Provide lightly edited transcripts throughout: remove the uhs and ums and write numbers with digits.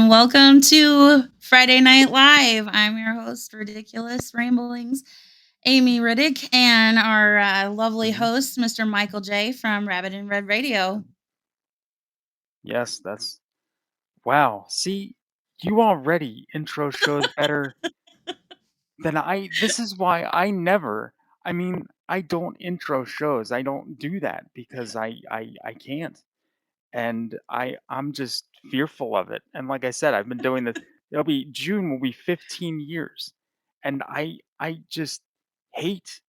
and welcome to Friday Night Live. I'm your host, Ridiculous Ramblings, Amy Riddick, and our lovely Mhm. host, Mr. Michael J. from Rabbit and Red Radio. Yes, that's wow. See, you already intro shows better than I. This is why I never. I mean, I don't intro shows. I don't do that because I can't, and I'm just fearful of it. And like I said, I've been doing this. It'll be June will be 15 years, and I just hate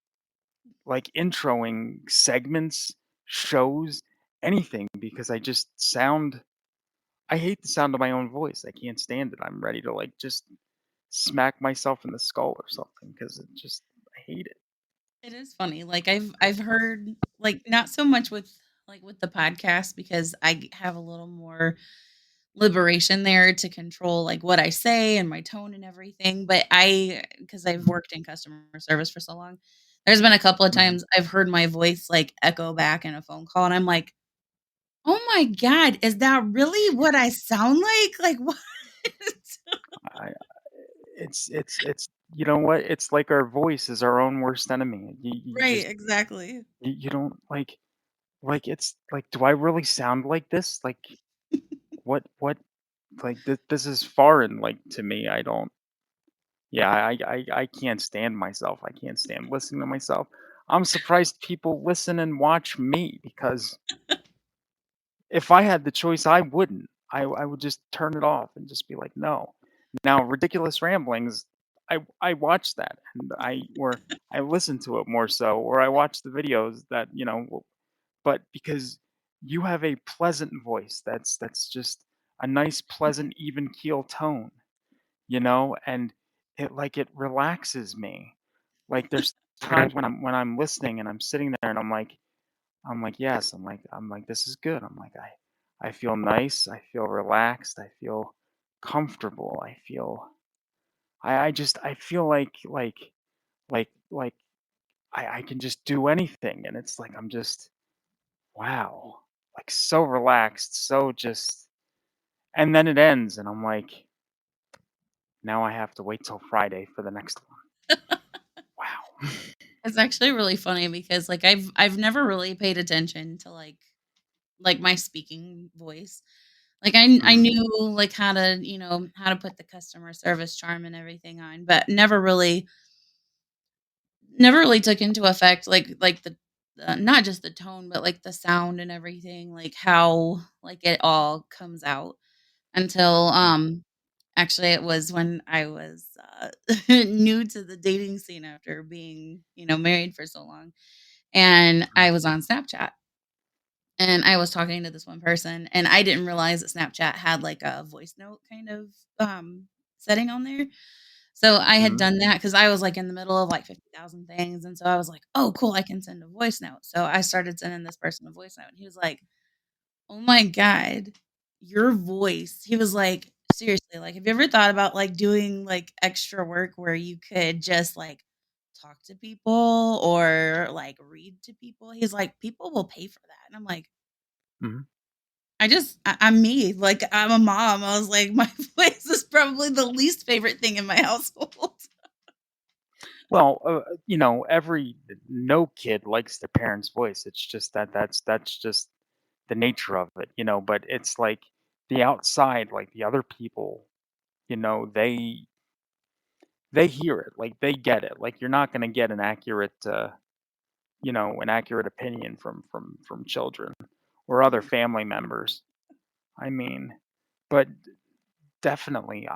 like introing segments, shows, anything because I just sound I hate the sound of my own voice. I can't stand it. I'm ready to like just smack myself in the skull or something because I hate it. It is funny. Like I've heard like not so much with the podcast because have a little more liberation there to control like what I say and my tone and everything. But because I've worked in customer service for so long, there's been a couple of Mhm. times I've heard my voice like echo back in a phone call, and I'm like, oh my god, is that really what I sound like? Like what? I it's you know what? It's like our voice is our own worst enemy. You Right, just exactly. you don't like it's like do I really sound like this? Like what like this is foreign like to me. I don't yeah, I can't stand myself. I can't stand listening to myself. I'm surprised people listen and watch me because if I had the choice, I wouldn't. I would just turn it off and just be like, "No." Now, Ridiculous Ramblings, I watch that and I listen to it more so, or I watch the videos that but because you have a pleasant voice, that's just a nice, pleasant, even keel tone, and it relaxes me. Like there's times when I'm listening and I'm sitting there and I'm like, "Yes." I'm like, "This is good." I feel nice, I feel relaxed, I feel comfortable, I feel like I can just do anything, and it's like I'm just wow, like, so relaxed, so just and then it ends, and I'm like, "Now I have to wait till Friday for the next one." Wow. It's actually really funny because like I've never really paid attention to like my speaking voice. Like I Mhm, knew like how to, how to put the customer service charm and everything on, but never really took into effect like the not just the tone, but like the sound and everything, like how like it all comes out until mhm, actually it was when I was new to the dating scene after being, married for so long. And mhm, I was on Snapchat and I was talking to this one person, and I didn't realize that Snapchat had like a voice note kind of setting on there. So I had mhm, done that because I was like in the middle of like 50,000 things. And so I was like, oh, cool, I can send a voice note. So I started sending this person a voice note. And he was like, oh my God, your voice. He was like, seriously, like, have you ever thought about like doing like extra work where you could just like talk to people or like read to people? He's like, people will pay for that. And I'm like, mhm. I'm me. Like, I'm a mom. I was like, my voice is probably the least favorite thing in my household. Well, every no kid likes their parents' voice. It's just that's just the nature of it. But it's like the outside, like the other people, you know, they hear it, like they get it. Like you're not gonna get an accurate opinion from children or other family members. I mean, but definitely,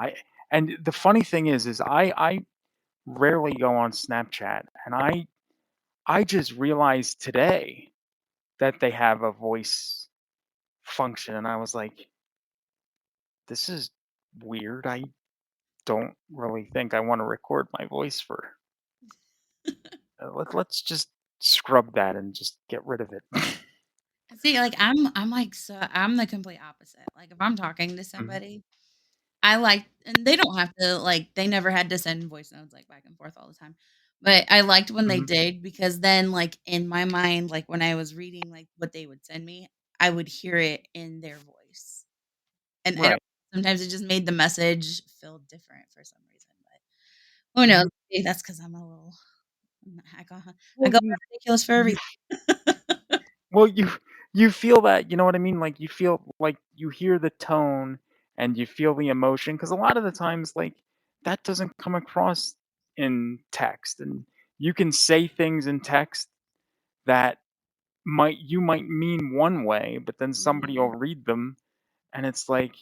and the funny thing is I rarely go on Snapchat, and I just realized today that they have a voice function, and I was like, "This is weird. I don't really think I want to record my voice for. Let's just scrub that and just get rid of it." See, like, I'm like, so I'm the complete opposite. Like, if I'm talking to Mhm, somebody, I like and they don't have to, like, they never had to send voice notes, like, back and forth all the time. But I liked when they mhm, did because then, like, in my mind, like, when I was reading, like, what they would send me, I would hear it in their voice. And I don't right. Sometimes it just made the message feel different for some reason, but who knows? Mhm. Maybe that's because 'cause I'm a little I Well, go by ridiculous for you everything. well, you feel that, you know what I mean? Like, you feel like you hear the tone and you feel the emotion because a lot of the times, like, that doesn't come across in text, and you can say things in text that might mean one way, but then somebody will Mhm. read them, and it's like,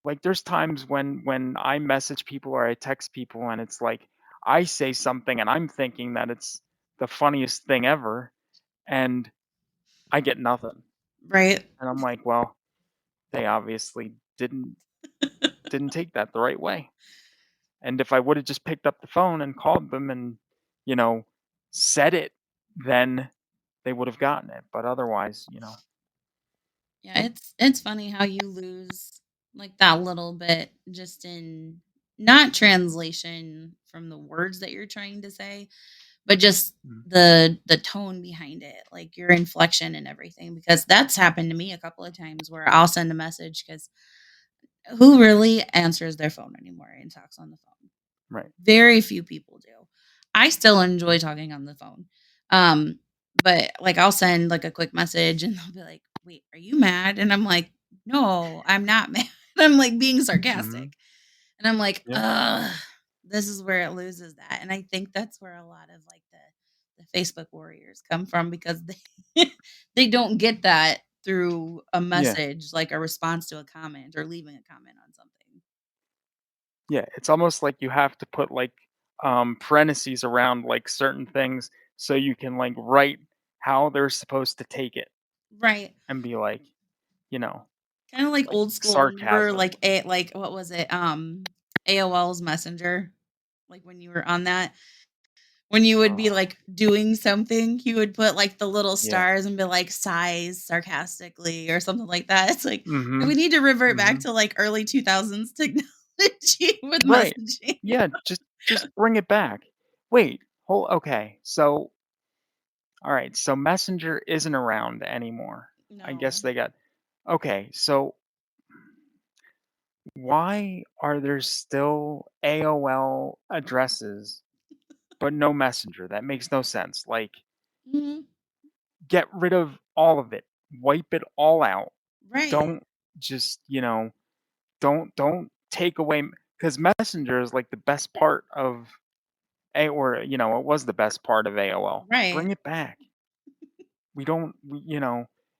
like, there's times when I message people or I text people, and it's like, I say something, and I'm thinking that it's the funniest thing ever, and I get nothing. Right. And I'm like, "Well, they obviously didn't take that the right way." And if I would've just picked up the phone and called them and, you know, said it, then they would've gotten it, but otherwise, Yeah, it's funny how you lose, like, that little bit just in not translation from the words that you're trying to say, but just mm, the tone behind it, like, your inflection and everything, because that's happened to me a couple of times where I'll send a message because who really answers their phone anymore and talks on the phone? right. Very few people do. I still enjoy Mm, talking on the phone. Um, but, like, I'll send, like, a quick message and they'll be like, "Wait, are you mad?" And I'm like, "No, I'm not mad." I'm, like, being mhm, sarcastic. And I'm like, yeah, "Ugh, this is where it loses that." And I think that's where a lot of, like, the Facebook warriors come from because they they don't get that through a yeah, message, like a response to a comment or leaving a comment on something. yeah, it's almost like you have to put, like, parentheses around, like, certain things so you can, like, write how they're supposed to take it Right. and be like, you know, Kinda like like, old school. Remember, sarcasm. like, what was it? AOL's Messenger? Like, when you were on that? When you would be, Oh, like, doing something, you would put, like, the little yeah. stars and be like, "Sighs sarcastically," or something like that. It's like, we Mhm, need to revert back mhm. to, like, early 2000s technology with Right. messaging. Yeah, just bring it back. Wait, hold okay, so alright, so Messenger isn't around anymore. I guess No. they got okay, so why are there still AOL addresses, but no Messenger? That makes no sense. Like, Mhm. get rid of all of it. Wipe it all out. Right. Don't just, don't take away because Messenger is like the best part of A or, it was the best part of AOL. Right. Bring it back. We don't,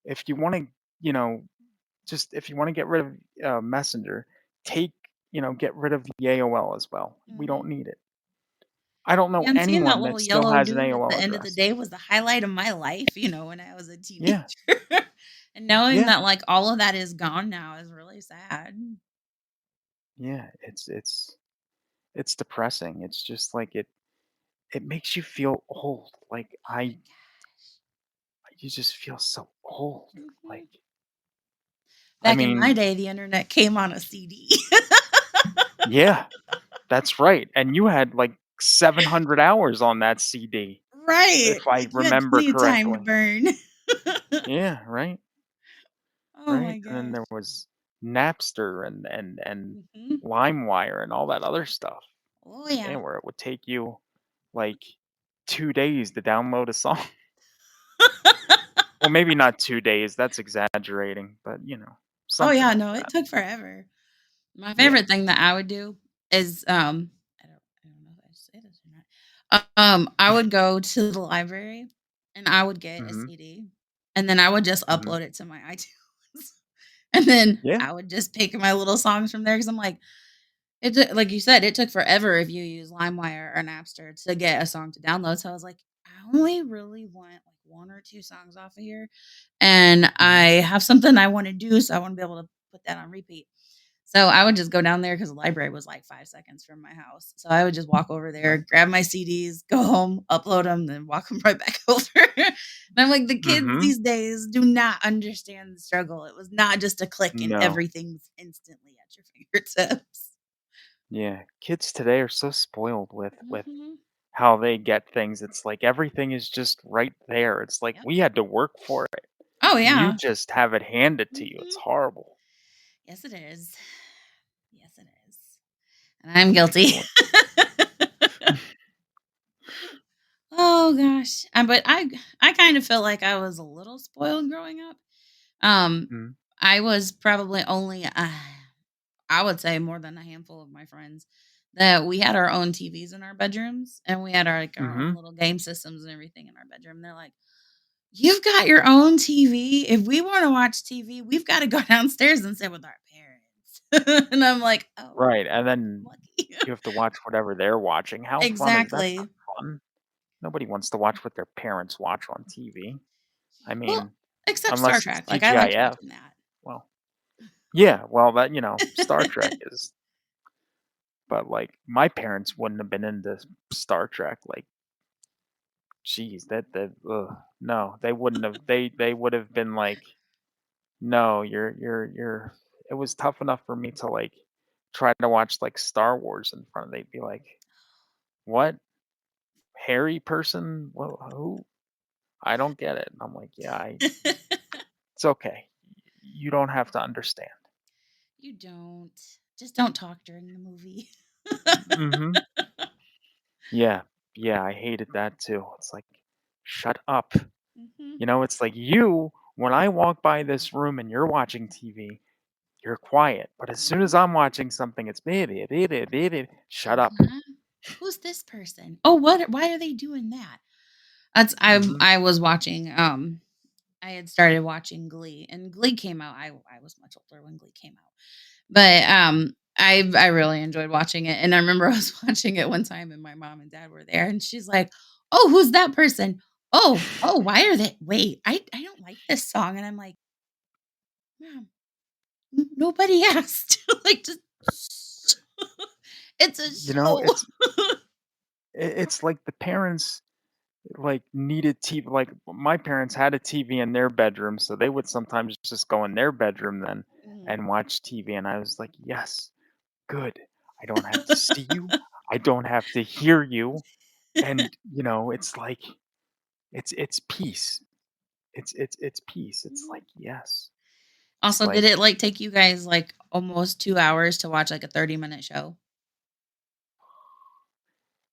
if you want to, you know, just if you want to get rid of Messenger, take, get rid of the AOL as well. We don't Mhm. need it. I don't know Yeah, and seeing that anyone that little still yellow has an dude at AOL the end of the address. day was the highlight of my life, when I was a teenager. Yeah, And knowing yeah, that, like, all of that is gone now is really sad. yeah. It's depressing. It's just like it makes you feel old. Like Oh my gosh. you just feel so old. Mhm. Like I Back in my mean, day, the internet came on a CD. yeah, that's right. And you had like 700 hours on that CD, Right, if I like, you had remember plenty of time to correctly. burn. Yeah, right, Oh right. my And then gosh. there was Napster and Mhm. LimeWire and all that other stuff. Oh, Yeah, yeah. where it would take you like 2 days to download a song. Well, maybe not 2 days. That's exaggerating, but Oh, something yeah, like no, it that. took forever. My Yeah. favorite thing that I would do is, I don't know if I should say this or not. I would go to the library and I would get a Hmm. CD, and then I would just Hmm. upload it to my iTunes, and then Yeah. I would just pick my little songs from there because 'cause I'm like, it took like you said, it took forever if you use LimeWire or Napster to get a song to download, so I was like, "I only really want, like, 1 or 2 songs off of here, and Hmm. I have something I wanna do, so I wanna be able to put that on repeat." So, I would just go down there because the library was, like, 5 seconds from my house, so I would just walk over there, Right. grab my CDs, go home, upload them, then walk them right back over, and I'm like, "The kids Hmm. these days do not understand the struggle." It was not just a click and No. everything's instantly at your fingertips. Yeah. Kids today are so spoiled with Mhm. how they get things. It's like everything is just right there. It's like Yep. we had to work for it. Oh, You yeah. just have it handed to you. It's Mhm. horrible. Yes, it is. Yes, it is. And I'm guilty. Well, Oh gosh. But I kind of feel like I was a little spoiled growing up. Um mhm, I was probably only I would say more than a handful of my friends that we had our own TVs in our bedrooms and we had our like our own mhm. little game systems and everything in our bedroom. They're like, "You've got your own TV. If we want to watch TV, we've got to go downstairs and sit with our parents." And I'm like, "Oh, Right, and then lucky." you have to watch whatever they're watching. How fun is that's not Exactly. fun. Nobody wants to watch what their parents watch on TV. I Well, mean, except Star unless it's Trek. Like I liked TGIF. watching that. Well, yeah, well, Star Trek is but, like, my parents wouldn't have been into Star Trek, like, geez, that ugh, no, they wouldn't have they would have been like, "No, you're" it was tough enough for me to, like, try to watch, like, Star Wars in front they'd be like, "What? Hairy person? Wha who? I don't get it." And I'm like, "Yeah, I it's okay. You don't have to understand." You don't. Just don't talk during the movie. Mhm. Yeah. Yeah, I hated that too. It's like, "Shut up." Mhm. It's like, when I walk by this room and you're watching TV, you're quiet, but as soon as I'm watching something, it's shut up. Uh-huh. Who's this person? Oh, what why are they doing that? That's Mhm, I was watching, I had started watching Glee, and Glee came out I was much older when Glee came out. But, I really enjoyed watching it, and I remember I was watching it one time, and my mom and dad were there, and she's like, "Oh, who's that person? Oh, why are they wait, I don't like this song," and I'm like, "Mom, nobody asked." Like, just it's a you know, show. it's it's like the parents, like, needed TV like, my parents had a TV in their bedroom, so they would sometimes just go in their bedroom then Mhm. and watch TV, and I was like, "Yes, good. I don't have to see you. I don't have to hear you." And, it's like it's peace. It's peace. It's Mhm. like, yes. It's Also, did like it, like, take you guys, like, almost 2 hours to watch, like, a 30-minute show?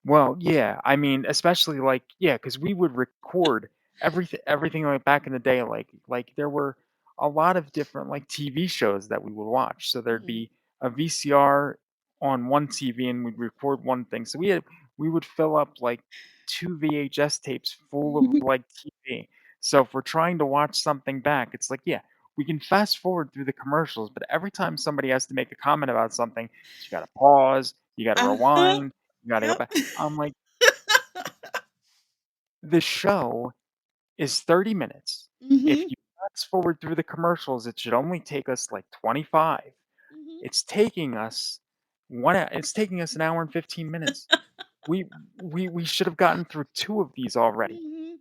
well, yeah, I mean, especially, like yeah, because we would record everything, like, back in the day, like, there were a lot of different, like, TV shows that we would watch. So there'd Mhm. be a VCR on one TV, and we'd record one thing. So we would fill up, like, 2 VHS tapes full of, like, TV. So if we're trying to watch something back, it's like, yeah, we can fast forward through the commercials, but every time somebody has to make a comment about something, you gotta pause, you gotta Uh-huh. rewind, you gotta go Yep. back. I'm like, the show is 30 minutes. If Mhm. you fast forward through the commercials, it should only take us like 25. Mhm. It's taking us an hour and 15 minutes. We we should have gotten through 2 of these already. Mhm.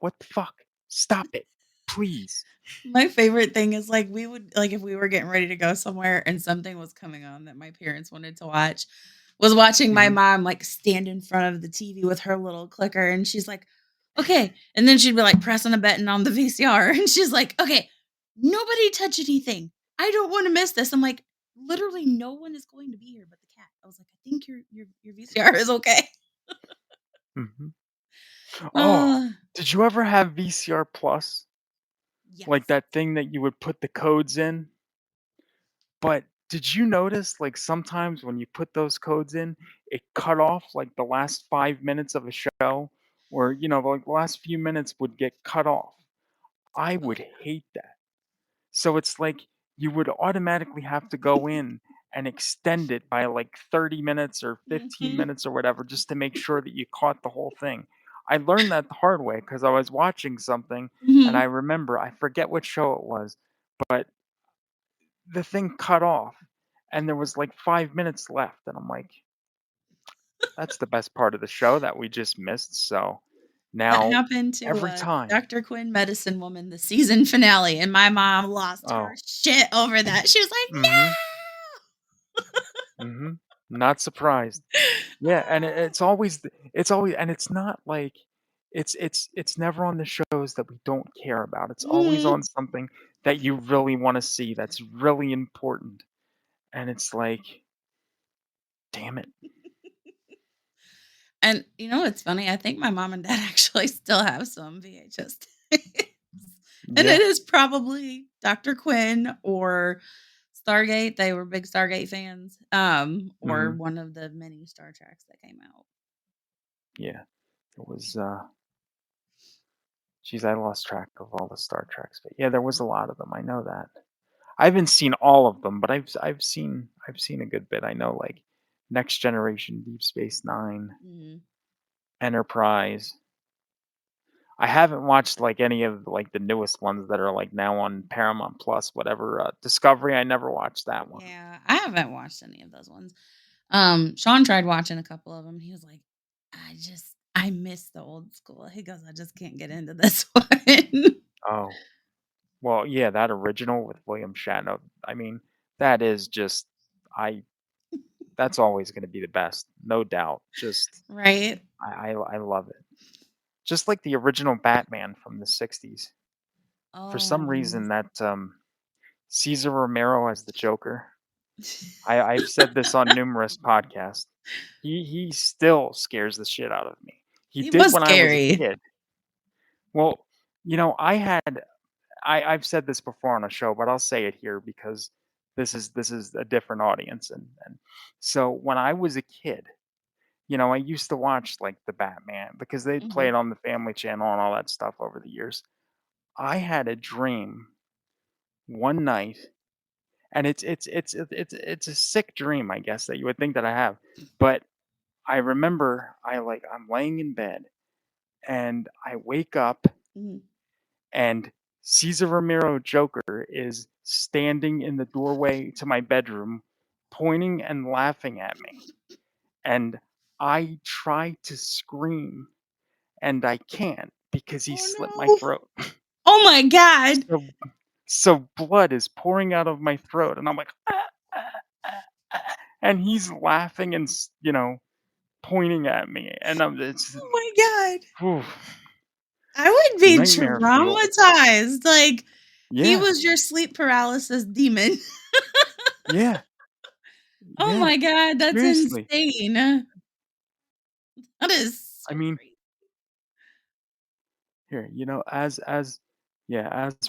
What the fuck? Stop it, please. My favorite thing is, like, we would like, if we were getting ready to go somewhere and something was coming on that my parents wanted to watch, was watching my Mhm. mom, like, stand in front of the TV with her little clicker, and she's like, "Okay," and then she'd be, like, pressing a button on the VCR, and she's like, "Okay, nobody touch anything. I don't wanna miss this." I'm like, "Literally no one is going to be here but the cat." I was like, "I think your VCR is okay." Mhm. Oh, Uh, did you ever have VCR Plus? Like yes. that thing that you would put the codes in? But did you notice, like, sometimes when you put those codes in, it cut off, like, the last 5 minutes of a show or, like, the last few minutes would get cut off. I Oh, would yeah. hate that. So it's like you would automatically have to go in and extend it by, like, 30 minutes or 15 Mhm. minutes or whatever just to make sure that you caught the whole thing. I learned that the hard way because I was watching something, and I Mhm. remember I forget what show it was, but the thing cut off, and there was, like, 5 minutes left, and I'm like, "That's the best part of the show that we just missed." So, That now happened to, every time Doctor Quinn, Medicine Woman, the season finale, and my mom lost her oh, shit over that. She was like, mhm, mhm, not surprised. Yeah, and it's always and it's not like it's never on the shows that we don't care about. It's "No." always Mhm. on something that you really wanna see, that's really important, and it's like, "Damn it." And you know what's funny? I think my mom and dad actually still have some VHS tapes. And Yeah, it is probably Dr. Quinn or Stargate. They were big Stargate fans. Or mhm, one of the many Star Treks that came out. yeah. It was, geez, I lost track of all the Star Treks, but yeah, there was a lot of them, I know that. I haven't seen all of them, but I've seen a good bit. I know, like, Next Generation, Deep Space Nine, Mhm. Enterprise. I haven't watched, like, any of, like, the newest ones that are, like, now on Paramount Plus, whatever, Discovery, I never watched that one. Yeah, I haven't watched any of those ones. Sean tried watching a couple of them. He was like, I miss the old school." He goes, "I just can't get into this one." Oh, well, yeah, that original with William Shatner, I mean, that is just I that's always gonna be the best, no doubt. Just Right? I love it. Just like the original Batman from the '60s. For Oh, some reason, that, Cesar Romero as the Joker, I've said this on numerous podcasts. He still scares the shit out of me. He he did was when I was a scary. kid. Well, I've said this before on a show, but I'll say it here because this is a different audience, and so when I was a kid, I used to watch, like, the Batman because they'd play Mhm. it on the Family Channel and all that stuff over the years. I had a dream one night, and it's a sick dream, I guess, that you would think that I have, but I remember I'm laying in bed, and I wake up, Mhm. and Cesar Romero Joker is standing in the doorway to my bedroom, pointing and laughing at me, and I try to scream, and I can't because he Oh, slit my no. throat. Oh my god. So blood is pouring out of my throat, and I'm like, "Ah, ah, ah, ah," and he's laughing and pointing at me, and it's Oh my god. whew, I would be nightmare fuel. traumatized. Like, he Yeah, was your sleep paralysis demon. yeah, Oh yeah. my god, that's Seriously. insane. That is I so mean, crazy. here, as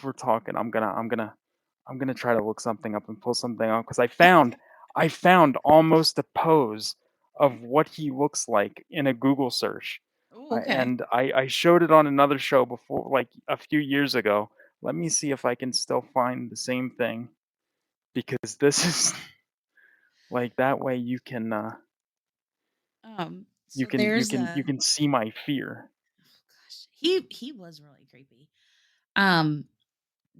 we're talking, I'm gonna try to look something up and pull something out because I found almost a pose of what he looks like in a Google search. Oh, okay. And I showed it on another show before, like a few years ago. Let me see if I can still find the same thing because this is like that way you can you So can you there's can you a can see my fear. gosh, he was really creepy. Um,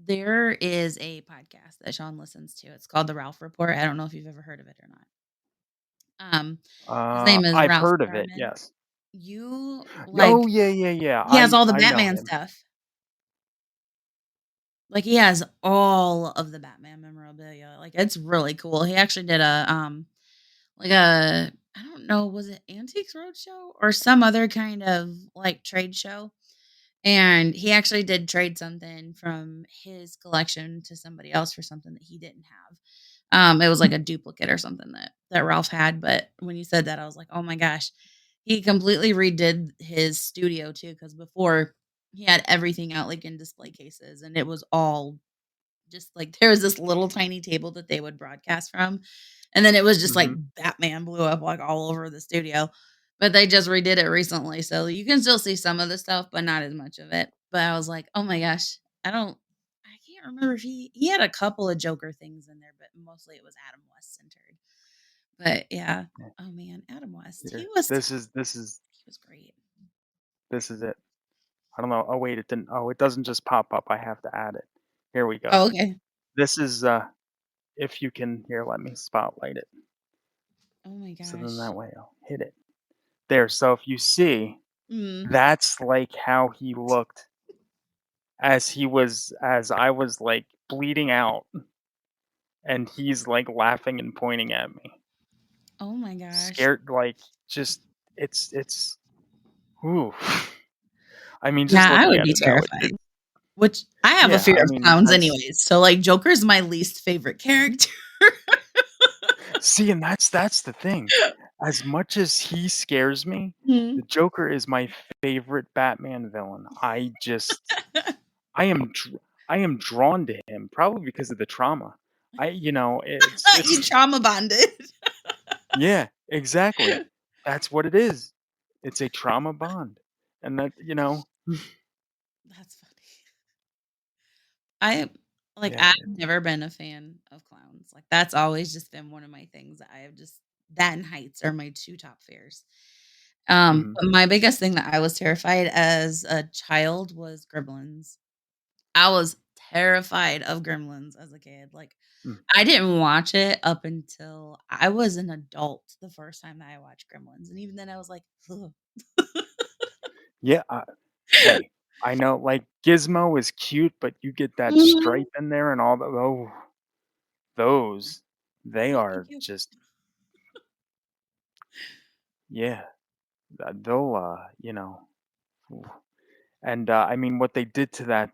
there is a podcast that Sean listens to. It's called The Ralph Report. I don't know if you've ever heard of it or not. His name is I've Ralph heard of it. Garman. Yes. You Oh, like yeah, yeah, yeah. he has all the I know Batman him. stuff. Like, he has all of the Batman memorabilia. Like, it's really cool. He actually did like a I don't know, was it Antiques Roadshow or some other kind of like trade show? And he actually did trade something from his collection to somebody else for something that he didn't have. It was like a duplicate or something that Ralph had, but when you said that, I was like, "Oh my gosh." He completely redid his studio too, because before he had everything out like in display cases and it was all just like there was this little tiny table that they would broadcast from, and then it was just like Mhm. Batman blew up like all over the studio. But they just redid it recently, so you can still see some of the stuff, but not as much of it. But I was like, "Oh my gosh, I can't remember if he had a couple of Joker things in there, but mostly it was Adam West centered." But yeah, Yeah, oh man, Adam West, here. This is he was great. this is it. I don't know. Oh, wait, it didn't. Oh, it doesn't just pop up. I have to add it. Here we go. Oh, okay. This is, if you can here, let me spotlight it. Oh my So then gosh. that way I'll hit it. There. So if you see, Mm. that's like how he looked as I was like bleeding out and he's like laughing and pointing at me. Oh my gosh. Scared, like, just it's ooh. I mean, just Yeah, I looking would at be it now, it terrified. which I have a Yeah, fear I of mean, clowns that's anyways, so, like, Joker's my least favorite character. see, and that's the thing. As much as he scares me, Mm. the Joker is my favorite Batman villain. I am I am drawn to him probably because of the trauma. You it's trauma bonded. yeah, exactly. That's what it is. It's a trauma bond. And That's funny. I like, yeah, I've never been a fan of clowns, like, that's always just been one of my things that I have just that and heights are my 2 top fears. mhm, But my biggest thing that I was terrified as a child was gremlins. I was terrified of gremlins as a kid, like, mm. I didn't watch it up until I was an adult the first time that I watched Gremlins, and even then I was like, "Ugh." Yeah, hey, I know like Gizmo is cute, but you get that Mhm. stripe in there and all the those they Oh, thank are you. just yeah, they'll ooh. And I mean what they did to that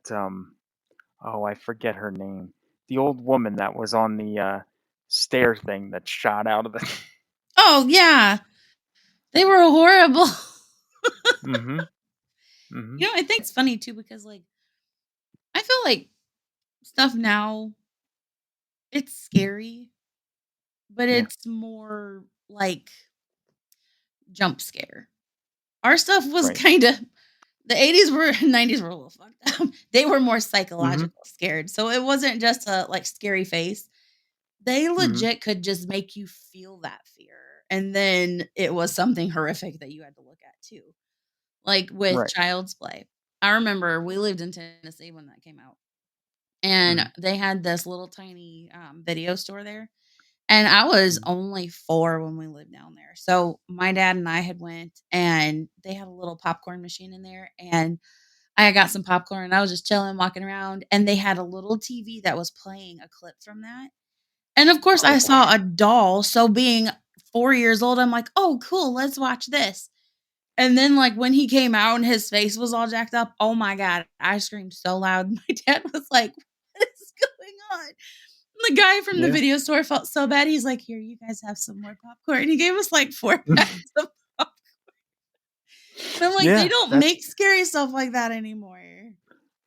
oh, I forget her name. The old woman that was on the stair thing that shot out of the Oh, yeah. They were horrible. Mhm. Mhm. I think it's funny too because, like, I feel like stuff now, it's scary, but Yeah, it's more like jump scare. Our stuff was right. kinda the '80s were 90s were a little fucked up. They were more Mhm. psychological scared, so it wasn't just a, like, scary face. They Mhm. legit could just make you feel that fear, and then it was something horrific that you had to look at too. Like with Right. Child's Play. I remember we lived in Tennessee when that came out, and Mhm. they had this little tiny, video store there, and I was Mhm. only 4 when we lived down there. So, my dad and I had went, and they had a little popcorn machine in there, and I got some popcorn, and I was just chilling, walking around, and they had a little TV that was playing a clip from that, and of course, Oh I boy. saw a doll, so being 4 years old, I'm like, "Oh, cool, let's watch this." And then, like, when he came out and his face was all jacked up, oh my god, I screamed so loud. My dad was like, "What is going on?" The guy from the Yeah. video store felt so bad, he's like, "Here, you guys have some more popcorn." He gave us, like, 4 packs of pop and I'm like, "They Yeah, don't that's make scary stuff like that anymore."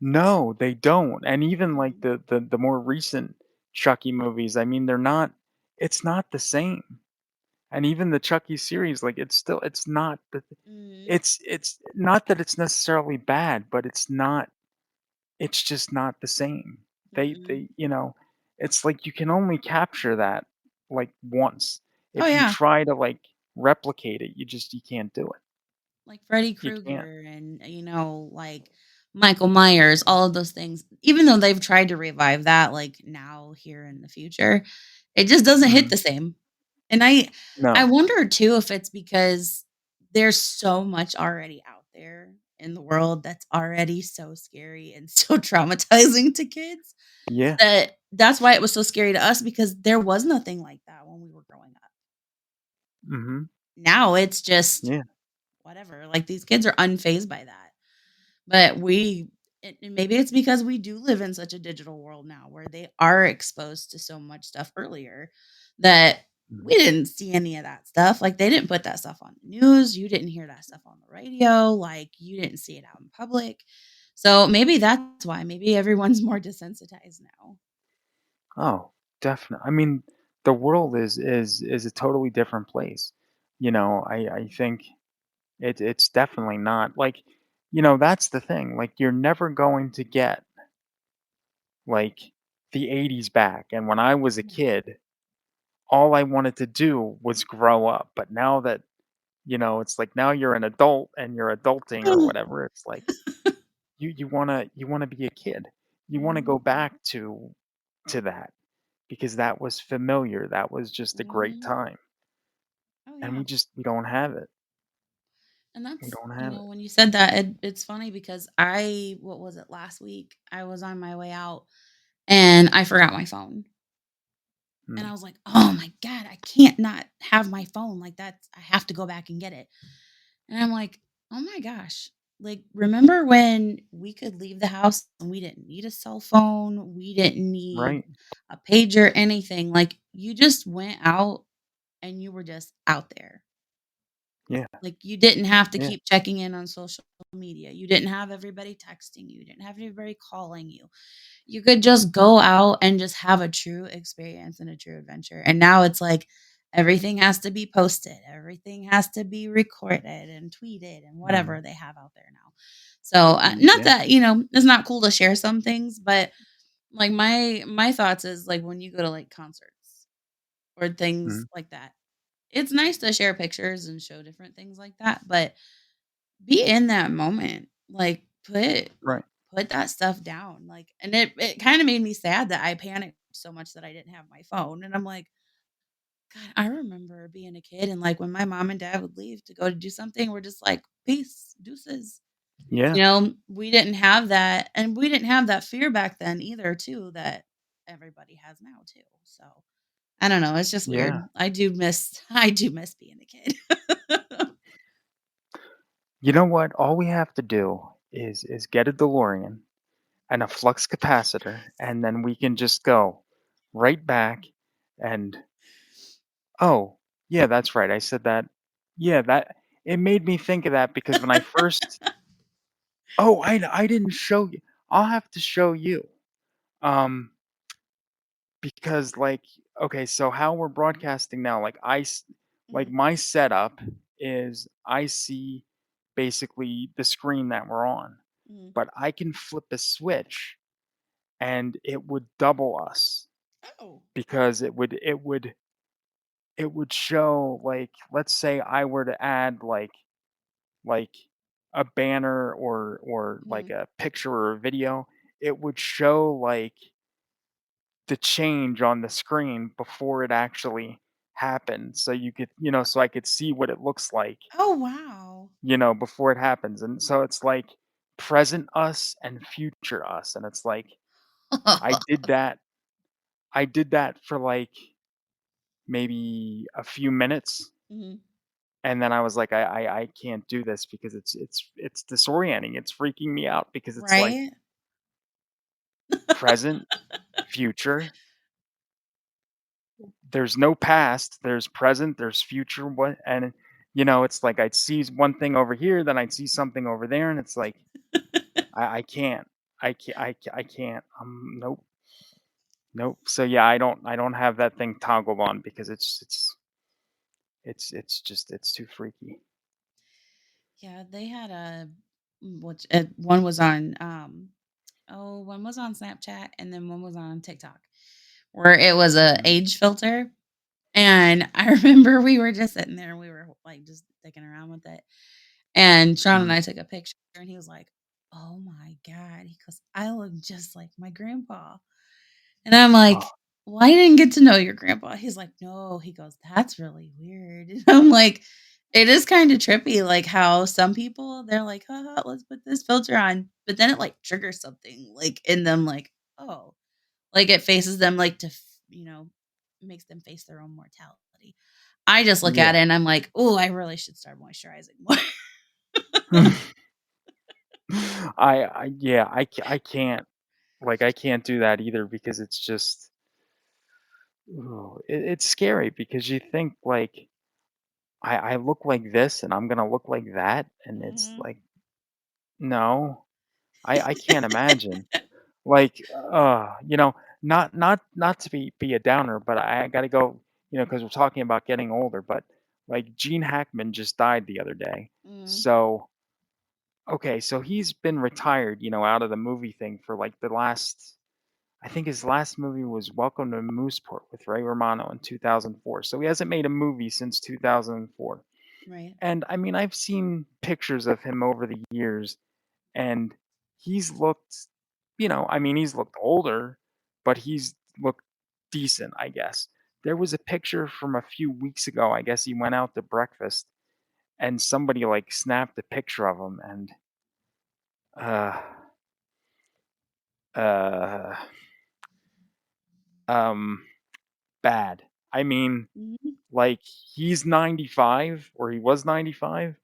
no, they don't. And even like Mhm, the more recent Chucky movies, I mean, they're not it's not the same. And even the Chucky series, like it's not mhm, it's not that it's necessarily bad, but it's just not the same. mm-mm. It's like you can only capture that like once. Oh, If you yeah. try to like replicate it, you can't do it. Like Freddy You can't. Krueger and, like Michael Myers, all of those things. Even though they've tried to revive that, like, now here in the future, it just doesn't hit Mhm. the same. And I No. wonder too if it's because there's so much already out there in the world that's already so scary and so traumatizing to kids Yeah. that's why it was so scary to us because there was nothing like that when we were growing up. Mhm. Now it's just Yeah. whatever, like, these kids are unfazed by that. But and maybe it's because we do live in such a digital world now where they are exposed to so much stuff earlier that Mhm. we didn't see any of that stuff. Like, they didn't put that stuff on the news, you didn't hear that stuff on the radio, like, you didn't see it out in public. So, maybe that's why, maybe everyone's more desensitized now. Oh, definitely. I mean, the world is a totally different place. I think it's definitely not like, that's the thing. Like you're never going to get like the 80s back. And when I was a No. kid, all I wanted to do was grow up. But now that, it's like now you're an adult and you're adulting or whatever, it's like you want to be a kid. You want to go Mhm, back to that because that was familiar. That was just a great mhm. time. Oh, And yeah. we don't have it. And We that's don't have it. when you said that, it's funny because what was it, last week? I was on my way out and I forgot my phone. And Mm. I was like, "Oh my god, I can't not have my phone like that. I have to go back and get it." And I'm like, "Oh my gosh." Like, remember when we could leave the house and we didn't need a cell phone, we didn't need Right. a pager, anything, like, you just went out and you were just out there. Yeah. Like, you didn't have to Yeah. keep checking in on social media, you didn't have everybody texting you, didn't have everybody calling you. You could just go out and just have a true experience and a true adventure, and now it's like everything has to be posted, everything has to be recorded and tweeted and Mhm. whatever they have out there now. So, not Yeah. that, it's not cool to share some things, but, like, my thoughts is, like, when you go to, like, concerts or things Mhm. like that, it's nice to share pictures and show different things like that, but be in that moment. Like, Right. put that stuff down, like and it kinda made me sad that I panicked so much that I didn't have my phone, and I'm like, "God, I remember being a kid and, like, when my mom and dad would leave to go to do something, we're just like, 'Peace, deuces.'" Yeah. We didn't have that, and we didn't have that fear back then either too that everybody has now too, so, I don't know, it's just Yeah. weird. I do miss being a kid. You know what? All we have to do is get a DeLorean and a flux capacitor, and then we can just go right back and oh, yeah, that's right. I said that. Yeah, that it made me think of that because when I first oh, I didn't show you. I'll have to show you. Um, because like okay, so how we're broadcasting now, like Mhm, my setup is I see basically the screen that we're on, mhm. but I can flip a switch and it would double us Oh. because it would show like let's say I were to add like a banner or like Mhm. a picture or a video, it would show like the change on the screen before it actually happened. So you could, so I could see what it looks like, Oh, wow. before it happens. And so it's like present us and future us. And it's like I did that. I did that for like maybe a few minutes. Mhm. And then I was like, I can't do this because it's disorienting. It's freaking me out because it's like Right? present, future. There's no past, there's present, there's future, what and, it's like I'd see one thing over here, then I'd see something over there, and it's like, I can't. I can't. Nope, nope. So, yeah, I don't have that thing toggled on because it's just it's too freaky. Yeah, they had which one was on one was on Snapchat and then one was on TikTok where it was a Mhm. age filter. And I remember we were just sitting there and we were like just dicking around with it. And Sean and Mhm. I took a picture and he was like, "Oh my God." He goes, "I look just like my grandpa." And I'm Oh, like, "Well, I didn't get to know your grandpa." He's like, "No." He goes, "That's really weird." And I'm like, "It is kind of trippy, like how some people they're like, haha, let's put this filter on," but then it like triggers something like in them, like, oh, like it faces them like makes them face their own mortality. I just look at yeah. it and I'm like, "Oh, I really should start moisturizing more." I can't, like, I can't do that either because it's just ooh, it's scary because you think, like, I look like this and I'm gonna look like that, and it's Mhm. like, no, I can't imagine. Like, not to be a downer, but I gotta go, because 'cause we're talking about getting older, but, like, Gene Hackman just died the other day. Mhm. So, okay, so he's been retired, out of the movie thing for, like, the last I think his last movie was Welcome to Mooseport with Ray Romano in 2004, so he hasn't made a movie since 2004. Right. And, I mean, I've seen pictures of him over the years, and he's looked, I mean, he's looked older, but he's looked decent, I guess. There was a picture from a few weeks ago. I guess he went out to breakfast and somebody like snapped a picture of him and uh uh um bad. I mean, Mhm. like he's 95 or he was 95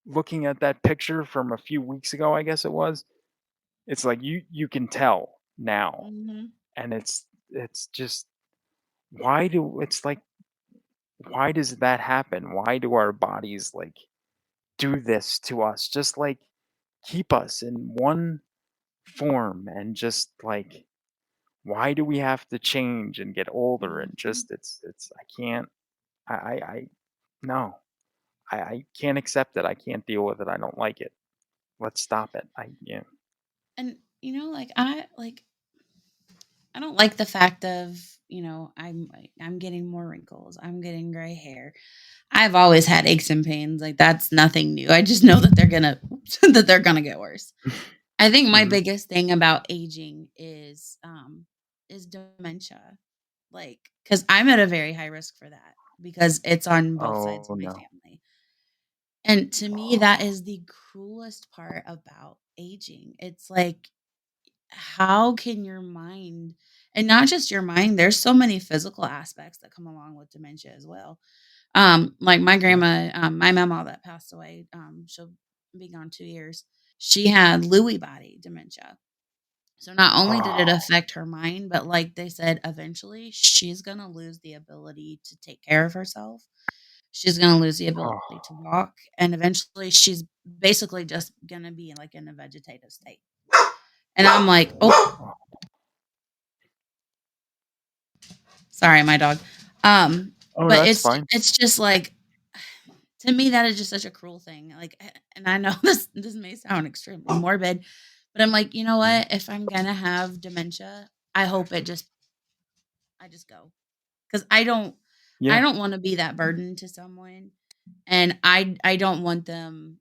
looking at that picture from a few weeks ago, I guess it was, it's like you can tell now, Mhm, and it's just why do it's like why does that happen? Why do our bodies like do this to us? Just like keep us in one form and just like why do we have to change and get older and mhm. just it's I can't I no. I can't accept it. I can't deal with it. I don't like it. Let's stop it. I yeah. And, like, I don't like the fact of, I'm getting more wrinkles, I'm getting gray hair. I've always had aches and pains, like, that's nothing new. I just know that they're gonna that they're gonna get worse. I think my Mhm. biggest thing about aging is dementia. Like, because 'cause I'm at a very high risk for that because it's on both sides Oh, of my no. family. And to me, that is the cruelest part about aging. It's like, how can your mind, and not just your mind, there's so many physical aspects that come along with dementia as well. Like my Yeah. grandma, my mama that passed away, she'll be gone 2 years. She had Lewy body dementia. So not only did it Oh, affect her mind, but like they said, eventually she's gonna lose the ability to take care of herself. She's gonna lose the ability oh, to walk, and eventually she's basically just gonna be like in a vegetative state. And I'm like, oh, oh. sorry, my dog. Oh, But that's it's fine. it's just like, to me that is just such a cruel thing. Like, and I know this may sound extremely morbid, but I'm like, you know Mhm. what? If I'm gonna have dementia, I hope I just go. 'Cause I Yeah, don't wanna be that burden to someone, and I don't want them,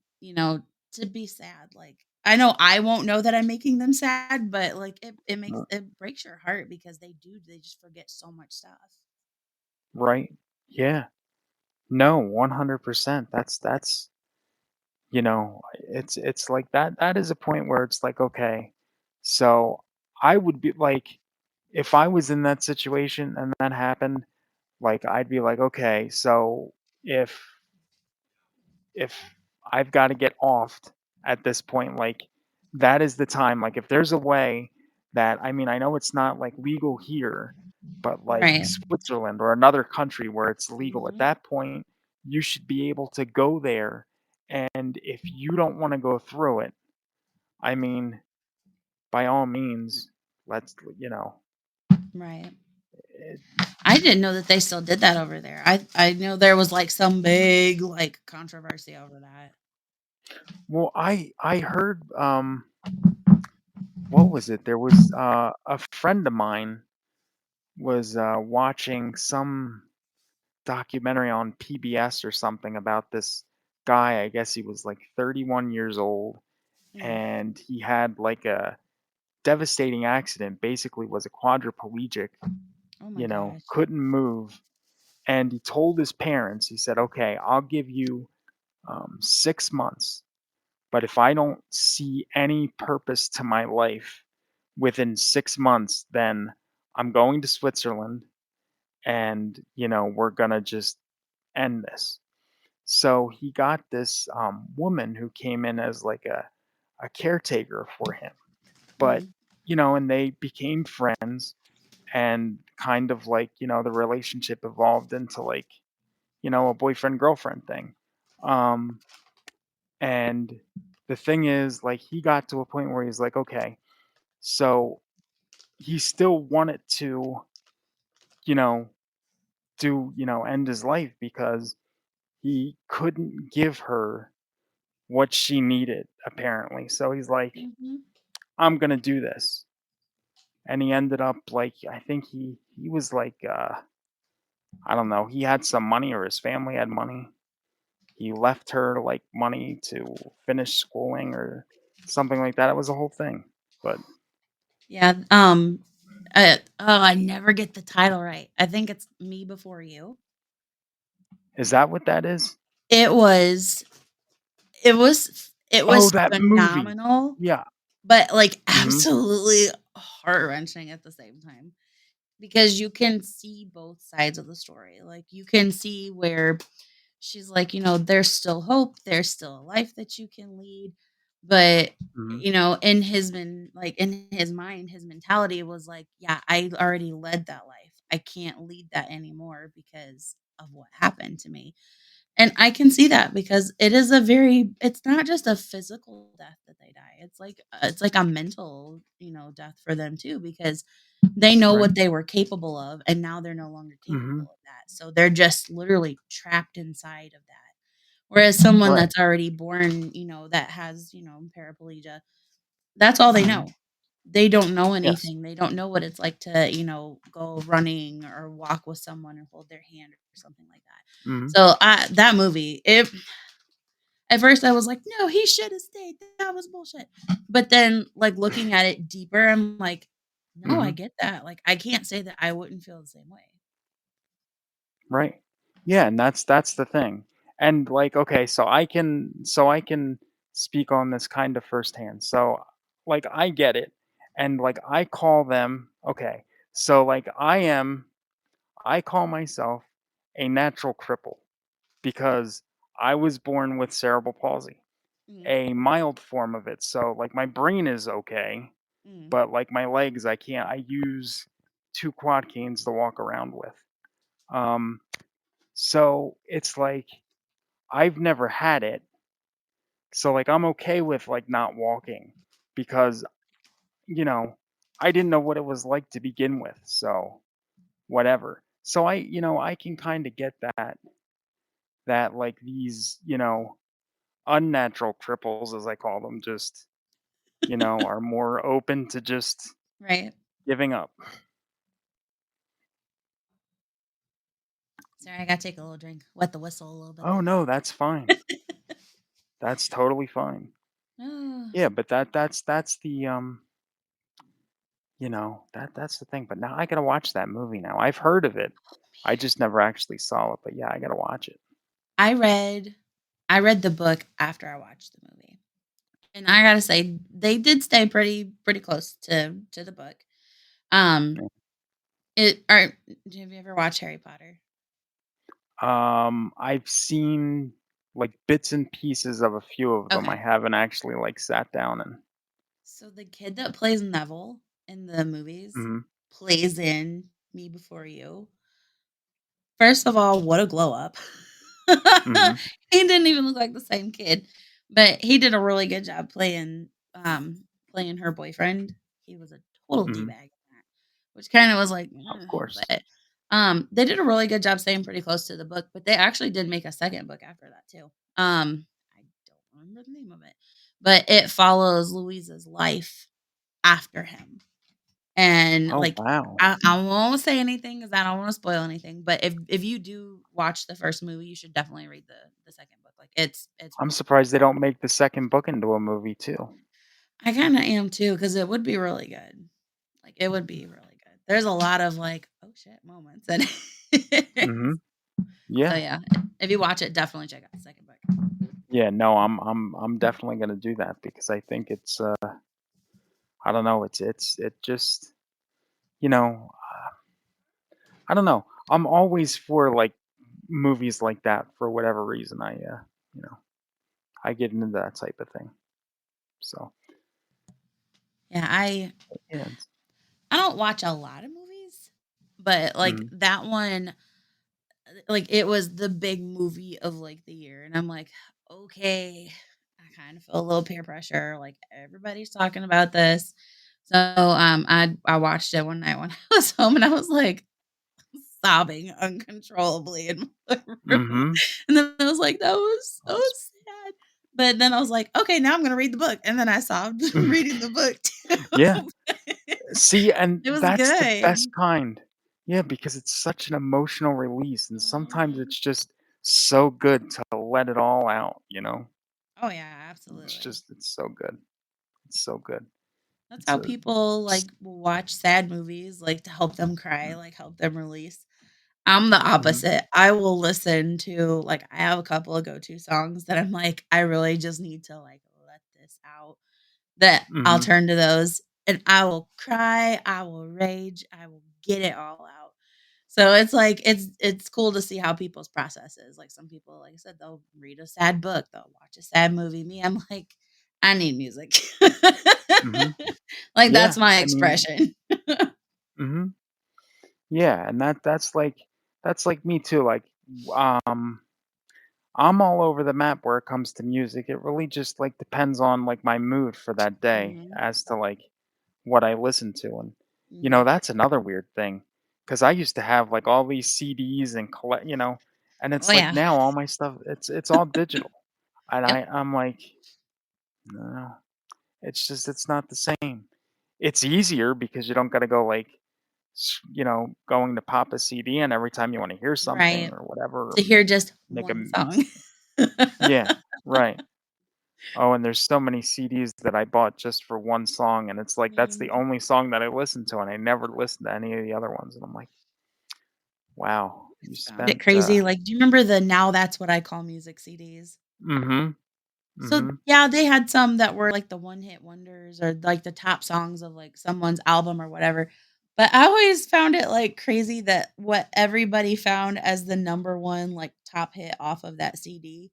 to be sad, like, I know I won't know that I'm making them sad, but, like, r it breaks your heart because they just forget so much stuff. right. Yeah. No, 100%. That's you know, it's like that is a point where it's like, okay, so I would be like if I was in that situation and that happened, like, I'd be like, "Okay, so if if I've gotta get offed at this point, like, that is the time, like, if there's a way that I mean, I know it's not, like, legal here, but, like, Right. Switzerland or another country where it's legal, at Mhm. that point, you should be able to go there, and if you don't wanna go through it, I mean, by all means, let's Right. it I didn't know that they still did that over there. I know there was, like, some big, like, controversy over that. well, I heard, what was it? There was, a friend of mine was, watching some documentary on PBS or something about this guy. I guess he was like 31 years old Mm. and he had like a devastating accident, basically was a quadriplegic, Oh my gosh. couldn't move. And he told his parents, he said, okay, I'll give you 6 months. But if I don't see any purpose to my life within 6 months, then I'm going to Switzerland and, we're going to just end this. So he got this woman who came in as like a caretaker for him. But, Mhm. and they became friends and kind of like, the relationship evolved into like, a boyfriend girlfriend thing. Um, and the thing is, like, he got to a point where he's like, okay, so he still wanted to, you know, end his life because he couldn't give her what she needed, apparently. So he's like, Mhm. I'm gonna do this. And he ended up like I think he was like I don't know, he had some money or his family had money. He left her like money to finish schooling or something like that. It was a whole thing. But Yeah, I never get the title right. I think it's Me Before You. is that what that is? It was it Oh, was that movie. phenomenal, Yeah. but, like, Mhm. absolutely heart-wrenching at the same time, because you can see both sides of the story. Like, you can see where she's like, "There's still hope, there's still a life that you can lead." But, Mhm. in his mind, his mentality was like, "Yeah, I already led that life. I can't lead that anymore because of what happened to me." And I can see that because it's not just a physical death that they die. It's like a mental, death for them too because they know Right. what they were capable of and now they're no longer capable Mhm. of that. So they're just literally trapped inside of that. Whereas someone Right. that's already born, that has, paraplegia, that's all they Mhm. know. They don't know Yes. anything. They don't know what it's like to, go running or walk with someone and hold their hand or something like that. Mhm. So, that movie, at first I was like, "No, he should have stayed. That was bullshit." But then, like, looking at it deeper, I'm like, "No, I Mhm. get that." Like, I can't say that I wouldn't feel the same way. Right. Yeah, and that's the thing. And, like, okay, so I can speak on this kind of firsthand. So, like, I get it, and, like, I call them okay, so, like, I call myself a natural cripple because I was born with cerebral palsy, Mhm, a mild form of it. So, like, my brain is okay, mhm, but, like, my legs, I can't. I use 2 quad canes to walk around with. Um, so it's like I've never had it, so, like, I'm okay with, like, not walking because, you know, I didn't know what it was like to begin with, so whatever. So I can kinda get that, like, these, unnatural cripples, as I call them, just, are more open to just right. giving up. Sorry, I gotta take a little drink. Wet the whistle a little bit "Oh, there. no, that's fine. That's totally fine." Oh, Yeah, but that's the, that's the thing, but now I gotta watch that movie now. I've heard of it. I man. just never actually saw it, but yeah, I gotta watch it. I read I read the book after I watched the movie, and I gotta say, they did stay pretty close to the book. Um, Yeah. it are Have you ever watched Harry Potter? I've seen, like, bits and pieces of a few of them. I Okay. haven't actually, like, sat down and So the kid that plays Neville in the movies mhm, plays in Me Before You. First of all, what a glow up. mhm, He didn't even look like the same kid, but he did a really good job playing her boyfriend. He was a total mhm, D-bag in that, which kinda was like, of "Ugh," course. but, they did a really good job staying pretty close to the book, but they actually did make a second book after that too. I don't remember the name of it, but it follows Louisa's life after him. And, Oh, like, wow. I won't say anything because I don't wanna spoil anything, but if you do watch the first movie, you should definitely read the second book. Like, it's I'm really surprised they don't make the 2nd book into a movie too. I kinda am too because it would be really good. Like, it would be really good. There's a lot of, like, "Oh, shit," moments in it. Mhm. So, Yeah. yeah, if you watch it, definitely check out the second book. Yeah, no, I'm definitely gonna do that because I think it's, I don't know, it just, you know, I don't know. I'm always for, like, movies like that for whatever reason. You know, I get into that type of thing. So, Yeah, yeah, it's I don't watch a lot of movies, but, like, mhm, that one like, it was the big movie of, like, the year, and I'm like, "Okay." I kind of feel a little peer pressure, like, everybody's talking about this. So, I watched it one night when I was home, and I was, like, sobbing uncontrollably in my room, mhm. and then I was like, "That was so sad." But then I was like, "Okay, now I'm gonna read the book," and then I sobbed reading the book Yeah. too. See, and It was that's the best good. kind. Yeah, because it's such an emotional release, and sometimes Mhm. it's just so good to let it all out. Oh, yeah, absolutely. It's so good. It's so good. That's It's how a people, s like, will watch sad movies, like, to help them cry, like, help them release. I'm the mhm, opposite. I will listen to like, I have a couple of go-to songs that I'm like, I really just need to, like, let this out, that I'll mhm, turn to those, and I will cry, I will rage, I will get it all out. So it's like it's cool to see how people's process is. Like some people, like I said, they'll read a sad book, they'll watch a sad movie. Me, I'm like, I need music. Mhm. Like Yeah, that's my I mean expression. mhm. Yeah, and that's like me too, like, um, I'm all over the map where it comes to music. It really just, like, depends on, like, my mood for that day Mhm. as to, like, what I listen to, and, Mhm. that's another weird thing because I used to have, like, all these CDs and and Oh it's like yeah. now all my stuff, it's all digital, and Yep. I'm like, "No." It's just it's not the same. It's easier because you don't gotta go, like, going to pop a CD and every time you wanna hear something Right. or whatever, To hear just make a one m song. yeah, right. Oh, and there's so many CDs that I bought just for one song, and it's like that's the Mhm. only song that I listen to, and I never listen to any of the other ones, and I'm like, "Wow, you Always found it spent" crazy. Like, do you remember the Now That's What I Call Music CDs? Mhm, So, mhm, yeah, they had some that were, like, the one-hit wonders or, like, the top songs of, like, someone's album or whatever, but I always found it, like, crazy that what everybody found as the number 1, like, top hit off of that CD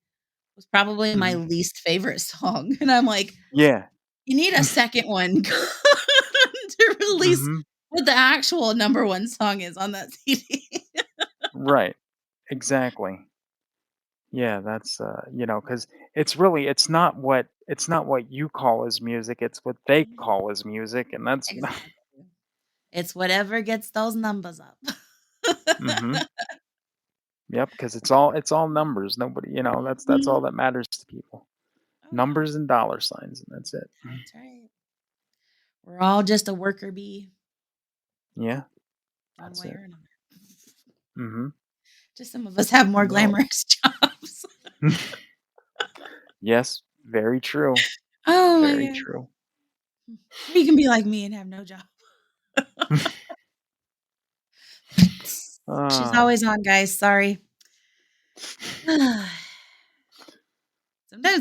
was probably my mhm. least favorite song, and I'm like, Yeah. "You need a second one to release Mhm. what the actual number 1 song is on that CD." Right. Exactly. Yeah, that's, because it's not what you call as music, it's what they Mhm. call as music, and that's Exactly. It's whatever gets those numbers up. Mhm. Yep, because it's all numbers, nobody that's all Mhm. that matters to people. Oh, yeah. Numbers and dollar signs, and that's it. That's right. We're all just a worker bee Yeah, one that's way it. or another. Mhm. Just some of us have more No. glamorous jobs. Yes, very true, Oh my very god. true. Or you can be like me and have no job. She's Ah, always on, guys, sorry. Sometimes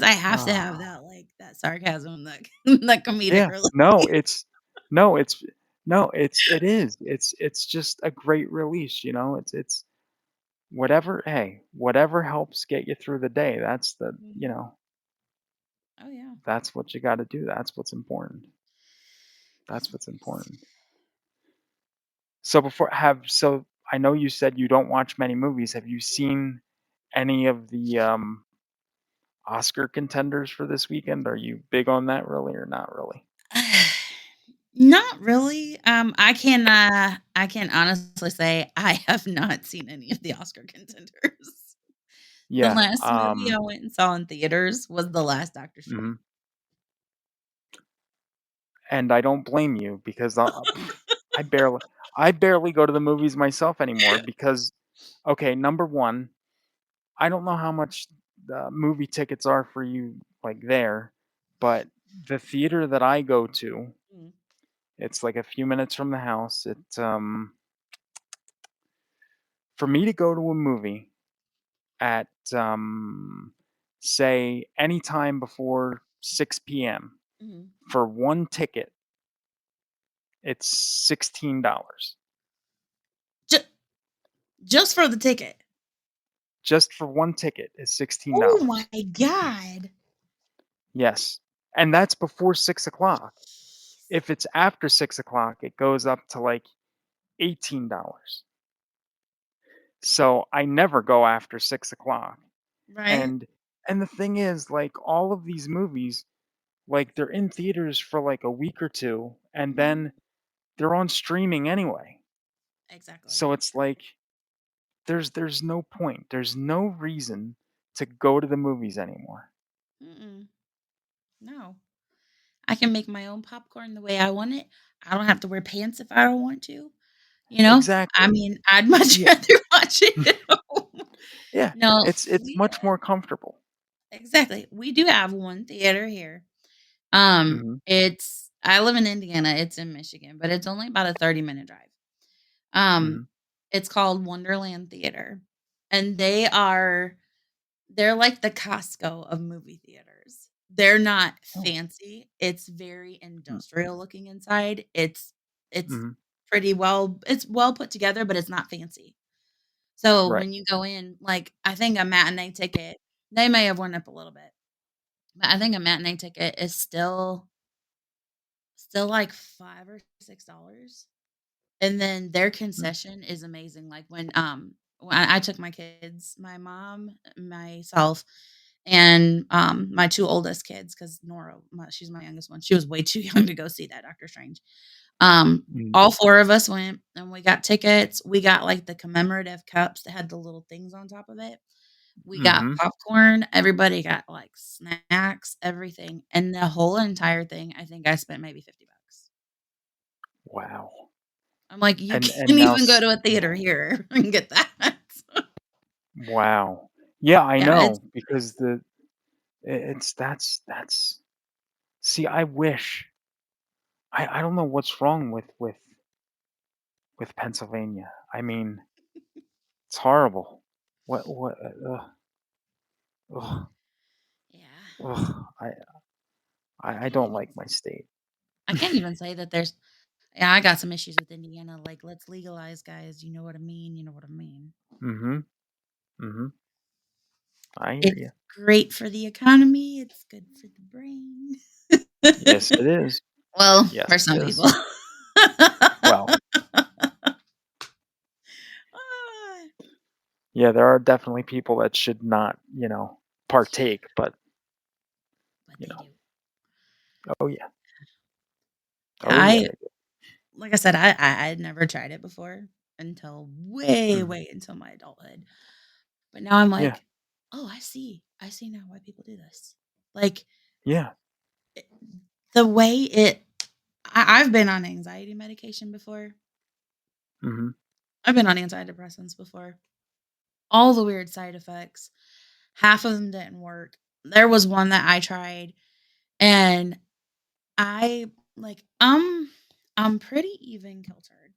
I have to have ah. that, like, that sarcasm, that that comedic Yeah, relief. no, it's no, it is. It's just a great release, it's whatever helps get you through the day. Mhm. Oh, yeah. That's what you got to do. That's what's important. That's what's important. So I know you said you don't watch many movies. Have you seen any of the Oscar contenders for this weekend? Are you big on that really or not really? Not really. I can honestly say I have not seen any of the Oscar contenders. The Yeah. last movie I went and saw in theaters was the last Doctor Strange. Mhm. And I don't blame you because I barely I barely go to the movies myself anymore because okay, number 1, I don't know how much the movie tickets are for you like there, but the theater that I go to, Mm, it's like a few minutes from the house. For me to go to a movie at say any time before 6 p.m. mhm. for one ticket, it's $16. Ju just for the ticket. Just for one ticket is Oh my $16. god. Yes, and that's before 6 o'clock. If it's after 6 o'clock, it goes up to, like, $18. So, I never go after 6 o'clock, Right? and the thing is, like, all of these movies, like, they're in theaters for, like, a week or 2, and Mhm. then they're on streaming anyway. Exactly. So, it's like, there's no point, there's no reason to go to the movies anymore. Mm-mm. No. I can make my own popcorn the way I want it. I don't have to wear pants if I don't want to, you know? I Exactly. mean, I'd much Yeah. rather watch it at home. Yeah, No, it's we much more comfortable. exactly. We do have one theater here. Mhm, It's I live in Indiana, it's in Michigan, but it's only about a 30-minute drive. Um, mhm. it's called Wonderland Theater, and they're like the Costco of movie theaters. They're not Oh, fancy. It's very mm, industrial looking inside. It's mhm. pretty well it's well put together, but it's not fancy. So, Right. when you go in, like, I think a matinee ticket they may have went up a little bit, but I think a matinee ticket is still, like, 5 or $6. And then their Mm, concession is amazing, like, when I took my kids, my mom, myself, and, my 2 oldest kids, 'cause Nora, she's my youngest one, she was way too young to go see that Doctor Strange. mm, All 4 of us went, and we got tickets, we got, like, the commemorative cups that had the little things on top of it. We got mhm. popcorn, everybody got, like, snacks, everything, and the whole entire thing, I think I spent maybe 50 bucks. Wow. I'm like, "You And can't now even go s to a yeah. theater here and get that." Wow. Yeah, I Yeah, it's know because it's that's see, I wish I don't know what's wrong with Pennsylvania. I mean, it's horrible. What ugh, yeah. ugh, I I can't don't even like my state. I can't even say that there's yeah, I got some issues with Indiana, like, "Let's legalize, guys." You know what I mean, you know what I mean. Mhm, mhm. I hear It's you. great for the economy, it's good for the brain. Yes, it is. Well, Yes, for it some is. people. Well, Ah, yeah, there are definitely people that should not, partake, but, but you they know do. oh, yeah. Oh, yeah, I they do. like I said, I had never tried it before until Mhm. way into my adulthood. But now I'm Yeah, like, "Oh, I see now why people do this." Like, yeah. it the way I've been on anxiety medication before. Mhm, I've been on antidepressants before. All the weird side effects, half of them didn't work. There was one that I tried, and I like, I'm pretty even kiltered,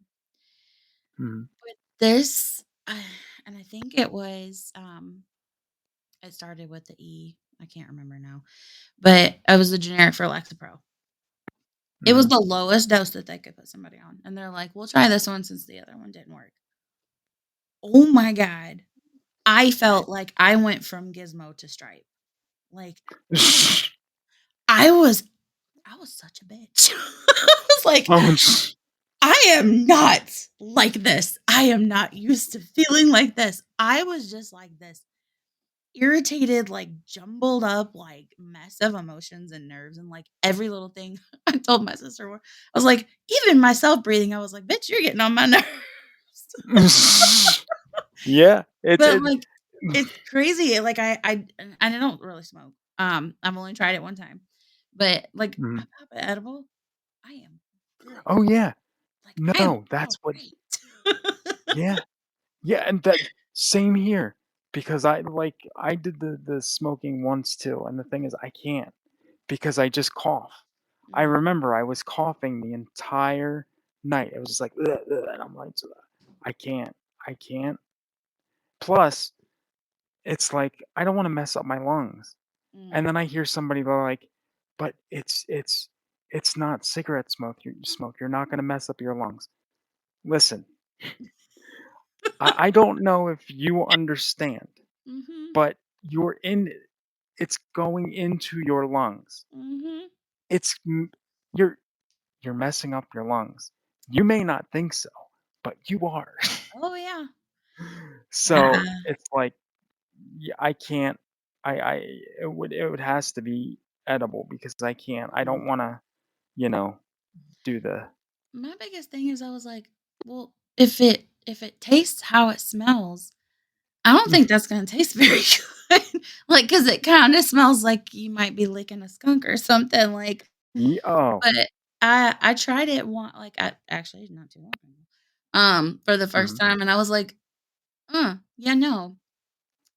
mhm, but this and I think it started with the E, I can't remember now, but it was the generic for Lexapro. It was mhm. the lowest dose that they could put somebody on, and they're like, "We'll try this one since the other one didn't work." Oh my god. I felt like I went from Gizmo to Stripe. Like, I was I was such a bitch. I was like, Oh, "I am not like this. I am not used to feeling like this." I was just like this irritated, like, jumbled up, like, mess of emotions and nerves and, like, every little thing. I told my sister, I was like, even myself breathing, I was like, "Bitch, you're getting on my nerves." yeah, it's But, it like, it's crazy, like, and I don't really smoke, I've only tried it one time, but, like, I Mhm. pop an edible, I am good, Oh, yeah. like, I am No, that's what alright. yeah. Yeah, and that same here because I did the smoking once too, and the thing is I can't because I just cough. I Mhm, remember I was coughing the entire night. It was just like, "Ugh, ugh," and I'm like, I can't, I can't. Plus, it's like I don't want to mess up my lungs. mm, And then I hear somebody go like, "But it's not cigarette smoke. You smoke. You're not going to mess up your lungs." Listen, I don't know if you understand, mhm, but it's going into your lungs. mhm. It's m you're you're messing up your lungs. You may not think so, but you are. Oh, yeah. So, Yeah, it's like, yeah, I can't I it would has to be edible because I mm. don't wanna, you know, do the My biggest thing is I was like, "Well, if it tastes how it smells, I don't think that's gonna taste very good." Like, cause it kinda smells like you might be licking a skunk or something, like, oh, but I tried it I actually not too long ago, for the first mhm, time, and I was like, yeah, no.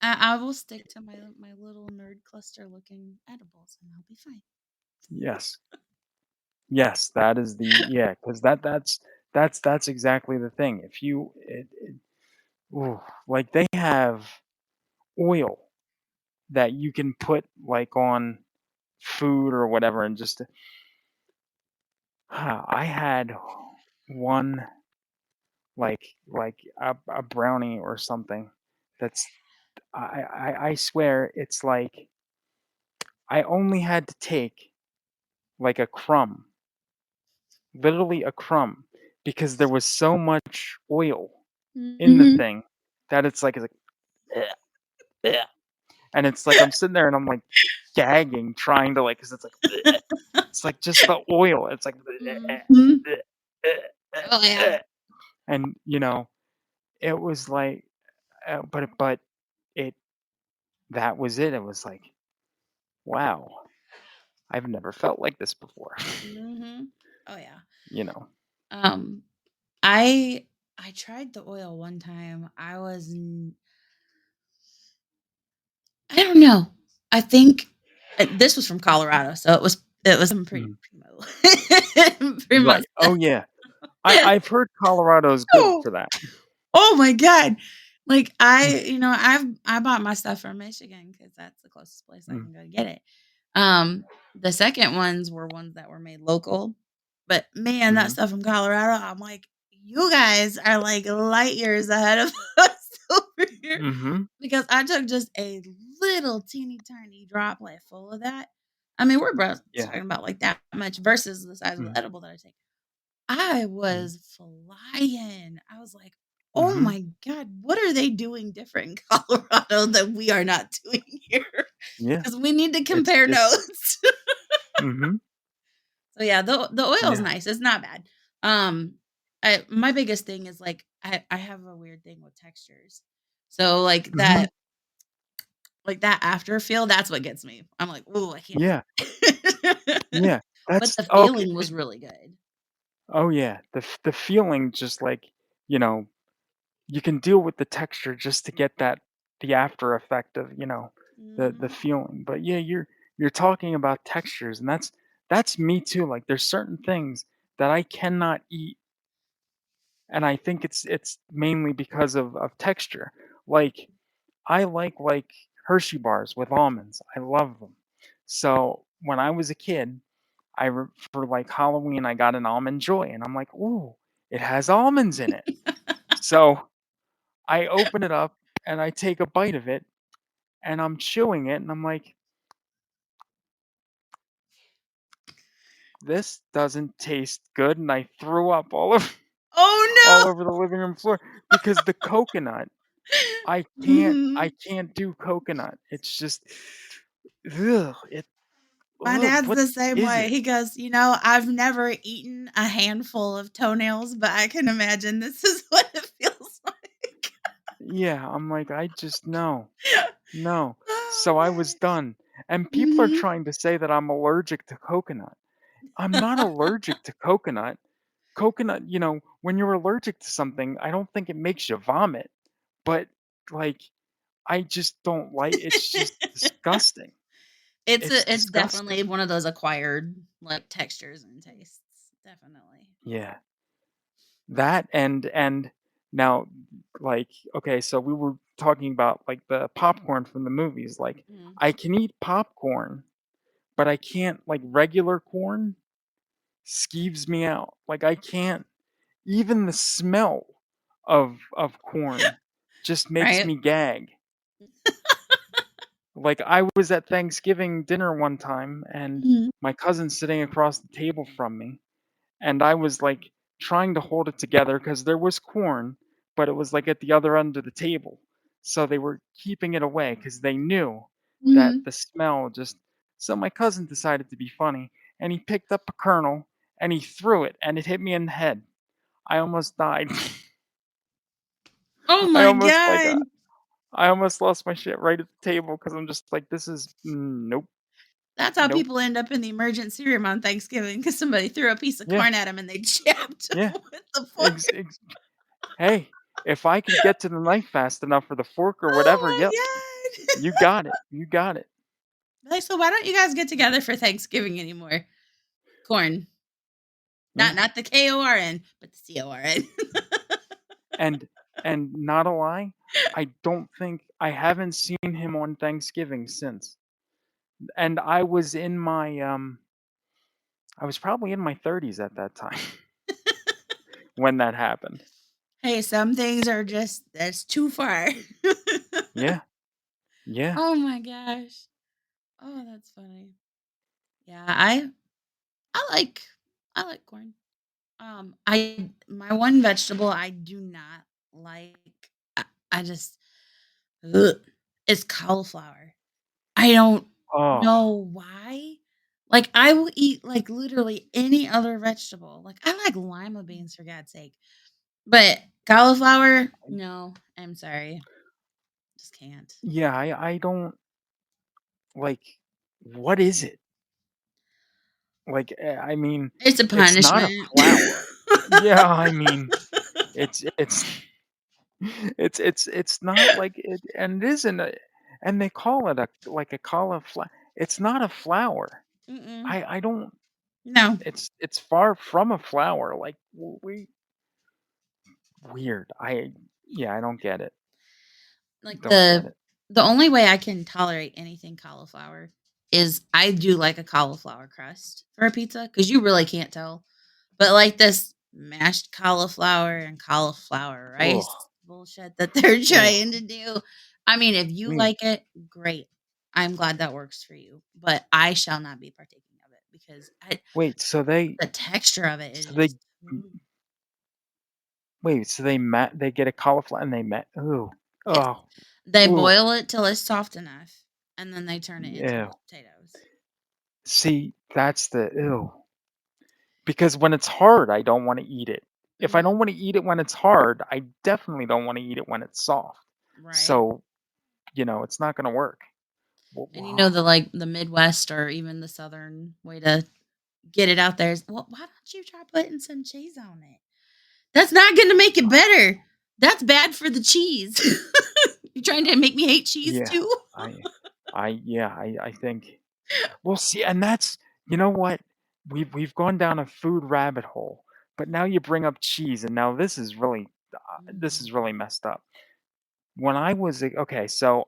I will stick to my little nerd cluster looking edibles, and I'll be fine." yes. Yes, that is the yeah, 'cause that's exactly the thing. If you ooh, like, they have oil that you can put, like, on food or whatever and just I had one like a brownie or something. That's I swear it's like I only had to take like a crumb, literally a crumb, because there was so much oil in the Mhm. thing that it's like "Ugh, ugh," and it's like I'm sitting there and I'm like gagging, trying to like, because it's like "Ugh." It's like just the oil. It's like Mhm. Oh, yeah. and it was like, but it that was it. It was like, wow, I've never felt like this before. Mhm. Oh, yeah. you know. Um, I I tried the oil one time. I don't know. I think this was from Colorado, so it was some pretty Mhm. primo Right. Oh stuff. yeah. I've heard Colorado's good Oh, for that. oh my god. Like, I bought my stuff from Michigan because that's the closest place I Mm, can go to get it. The second ones were ones that were made local, but man, that mhm, stuff from Colorado, I'm like, "You guys are, like, light years ahead of us over here," mhm. because I took just a little teeny tiny droplet full of that. I mean, we're both Yeah. talking about, like, that much versus the size of the Mhm, edible that I take. I mhm, was flying. I was like, "Oh mhm. my god, what are they doing different in Colorado that we are not doing here? Yeah. Because we need to compare It's notes." mhm. So, yeah, the oil's Yeah. nice, it's not bad. My biggest thing is, like, I have a weird thing with textures. So, Mhm. like, that after feel, that's what gets me. I'm like, "Ooh, I can't do Yeah. it." Yeah. But That's the okay. feeling was really good. Oh yeah. The feeling just like, you know, you can deal with the texture just to get the after effect of, the Mhm. feeling. But yeah, you're talking about textures, and that's me too. Like there's certain things that I cannot eat, and I think it's mainly because of texture. Like I like Hershey bars with almonds. I love them. So when I was a kid, for like Halloween I got an almond joy, and I'm like, ooh, it has almonds in it. So I open it up and I take a bite of it and I'm chewing it and I'm like, this doesn't taste good, and I threw up all over all Oh, over the living room floor because the coconut, I no! can't I Mhm. can't do coconut. It's just ugh, My dad's what the same is way. it? He goes, I've never eaten a handful of toenails, but I can imagine this is what it feels like." Yeah, I'm like, I just no. No. Oh, So I was man. done. And people are Mhm. trying to say that I'm allergic to coconut. I'm not allergic to coconut. Coconut, when you're allergic to something, I don't think it makes you vomit, but like I just don't like it's just disgusting. It's It's definitely disgusting. one of those acquired, like, textures and tastes, definitely. Yeah. That and now like okay, so we were talking about like the popcorn from the movies. Like Mhm. I can eat popcorn, but I can't like regular corn skeeves me out. Like I can't even the smell of corn just makes Right? me gag. Like I was at Thanksgiving dinner one time and Mhm. my cousin's sitting across the table from me and I was like trying to hold it together because there was corn, but it was like at the other end of the table. So they were keeping it away because they knew that Mhm. the smell just. So my cousin decided to be funny and he picked up a kernel and he threw it and it hit me in the head. I almost died. Oh I my almost like god. I almost lost my shit right at the table because I'm just like, this is nope, That's how nope. people end up in the emergency room on Thanksgiving because somebody threw a piece of Yeah, corn at 'em and they jabbed yeah. him with the fork. Ex- ex- hey, if I could get to the knife fast enough for the fork or Oh whatever, yep, my god. you got it. You got it. Like, "So why don't you guys get together for Thanksgiving anymore?" Corn. Yeah. Not the Korn, but the CORN. And not a lie, I haven't seen him on Thanksgiving since. And I was probably in my 30s at that time when that happened. Hey, some things are just that's too far. Yeah, yeah. Oh my gosh. Oh, that's funny. Yeah, I like corn. I my one vegetable I do not like. I, I just ugh, is cauliflower. I don't Oh, know why. Like I will eat like literally any other vegetable. Like I like lima beans for God's sake. But cauliflower, no, I'm sorry. Just can't. yeah, I don't like, what is it? Like, I mean, It's a it's not a punishment. flower. Yeah, I mean, it's it's not like it, and it isn't a, and they call it a, like a cauliflower. It's not a flower. Mm-mm. I don't, No, it's far from a flower, like, we weird. Yeah, I don't get it. like Don't get it. the only way I can tolerate anything cauliflower is I do like a cauliflower crust for a pizza because you really can't tell. But like this mashed cauliflower and cauliflower Ugh, rice bullshit that they're ugh. trying to do. I mean, if you Wait, like it, great. I'm glad that works for you. But I shall not be partaking of it because wait, the texture of it is so they just wait, so they get a cauliflower and they ooh, yes. oh, They ooh, boil it till it's soft enough, and then they turn it into ew. mashed potatoes. See, that's the ew. Because when it's hard, I don't wanna eat it. If I Mhm. don't wanna eat it when it's hard, I definitely don't wanna eat it when it's soft. Right. So, it's not gonna work. And you Wo know the like the Midwest or even the Southern way to get it out there is, well, why don't you try putting some cheese on it? That's not gonna make it better. That's bad for the cheese. You trying to make me hate cheese Yeah, too? yeah, I think, well, see, and that's, you know what? We've gone down a food rabbit hole, but now you bring up cheese, and now this is Mm. really messed up. When I was okay, so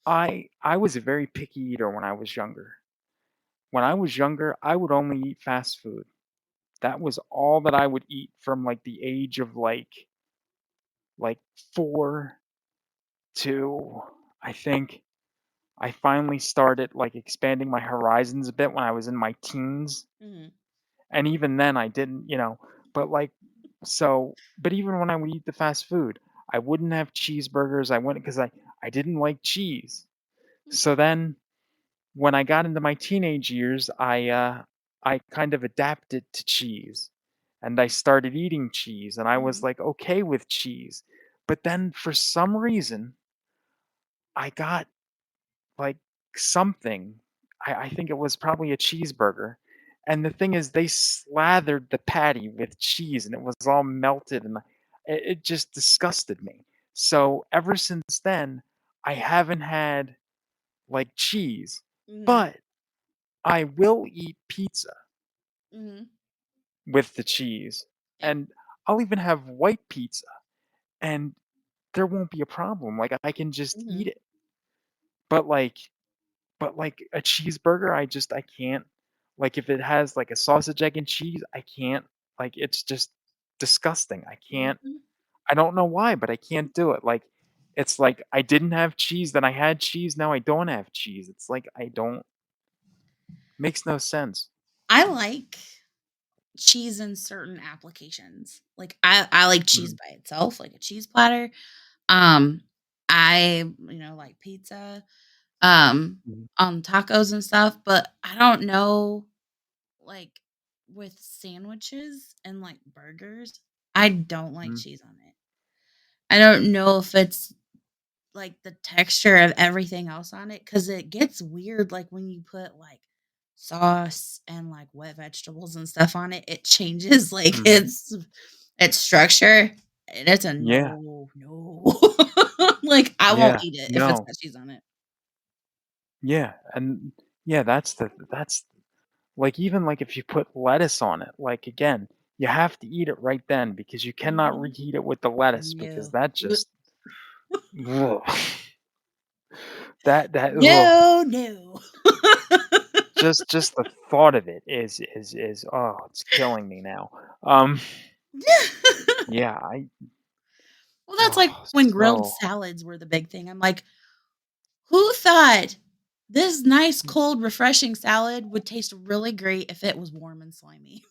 I was a very picky eater when I was younger. When I was younger, I would only eat fast food. That was all that I would eat from, like, the age of, like 4 to, I think, I finally started, like, expanding my horizons a bit when I was in my teens, Mhm. and even then I didn't, but, like, but even when I would eat the fast food, I wouldn't have cheeseburgers, I wouldn't, 'cause I didn't like cheese. So then when I got into my teenage years, I kind of adapted to cheese, and I started eating cheese, and I was, Mhm. like, okay with cheese. But then for some reason, I got, like, something, I think it was probably a cheeseburger, and the thing is they slathered the patty with cheese, and it was all melted, and it just disgusted me. So ever since then, I haven't had, like, cheese, Mhm. but I will eat pizza Mhm. with the cheese, Yep. and I'll even have white pizza, and there won't be a problem, like, I can just eat Mhm. it. But, like a cheeseburger, I can't. Like, if it has, like, a sausage, egg, and cheese, I can't. Like, it's just disgusting. Mhm. I don't know why, but I can't do it. Like, it's like I didn't have cheese, then I had cheese, now I don't have cheese. It's like I don't, makes no sense. I like cheese in certain applications. Like I like cheese Mhm, by itself, like a cheese platter. Um, I like pizza, mhm, on tacos and stuff, but I don't know, like with sandwiches and like burgers, I don't like mhm, cheese on it. I don't know if it's like the texture of everything else on it because it gets weird like when you put like sauce and like wet vegetables and stuff on it, it changes like mhm. its structure. And it's a Yeah, no, no. Like I won't yeah, eat it if it's no, got cheese on it. yeah, and yeah, that's like, even, like, if you put lettuce on it, like, again, you have to eat it right then because you cannot Mhm. reheat it with the lettuce because No. that just ugh, that ugh, No, no. just the thought of it is, oh, it's killing me now. Um, yeah, Well, that's like Oh, when grilled so salads were the big thing. I'm like, who thought this nice, cold, refreshing salad would taste really great if it was warm and slimy?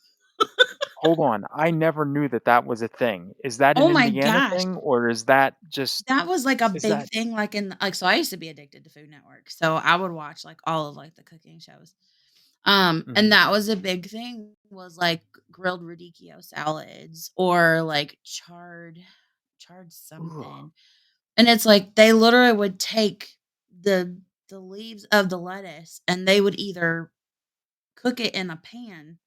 hold on, I never knew that that was a thing. Is that an Oh my Indiana gosh. thing, or is that just That was like a is big that thing, like, so I used to be addicted to Food Network, so I would watch, like, all of, like, the cooking shows. And mhm. that was a big thing was, like, grilled radicchio salads or, like, charred Ugh. something, and it's like they literally would take the leaves of the lettuce, and they would either cook it in a pan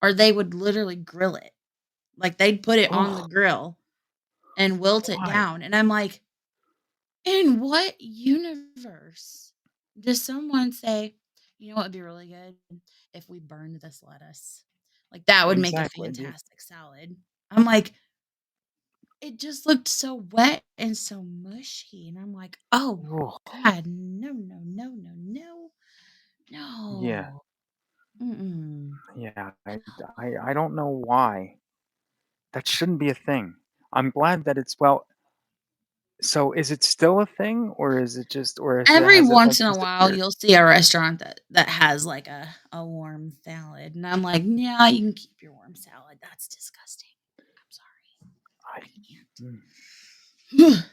or they would literally grill it. Like, they'd put it on the Ugh, grill and wilt it why? down, and I'm like, "In what universe does someone say, 'You know what would be really good? If we burned this lettuce.' Like, that would make a Exactly, dude. fantastic salad." I'm like, "It just looked so wet and so mushy," and I'm like, "Oh my Ugh. god, no, no, no, no, no, Yeah, no. Mm-mm, yeah, I no." don't know why. That shouldn't be a thing. I'm glad that it's well, so is it still a thing, or is it just or is it Every has it, like, once in a while, disappeared? you'll see a restaurant that has, like, a warm salad, and I'm like, "Yeah, you can keep your warm salad. That's disgusting. I'm sorry. I I mm, can't."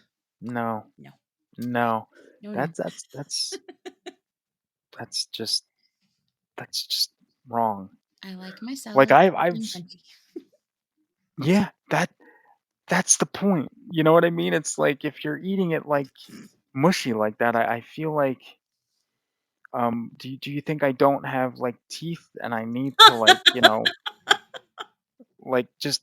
no, No. no. No, no. That's that's just wrong. I like my Like, salad I've soft and crunchy. yeah, that's the point, you know what I mean? It's like, if you're eating it, like, mushy like that, I feel like, do you think I don't have, like, teeth and I need to, like, like, just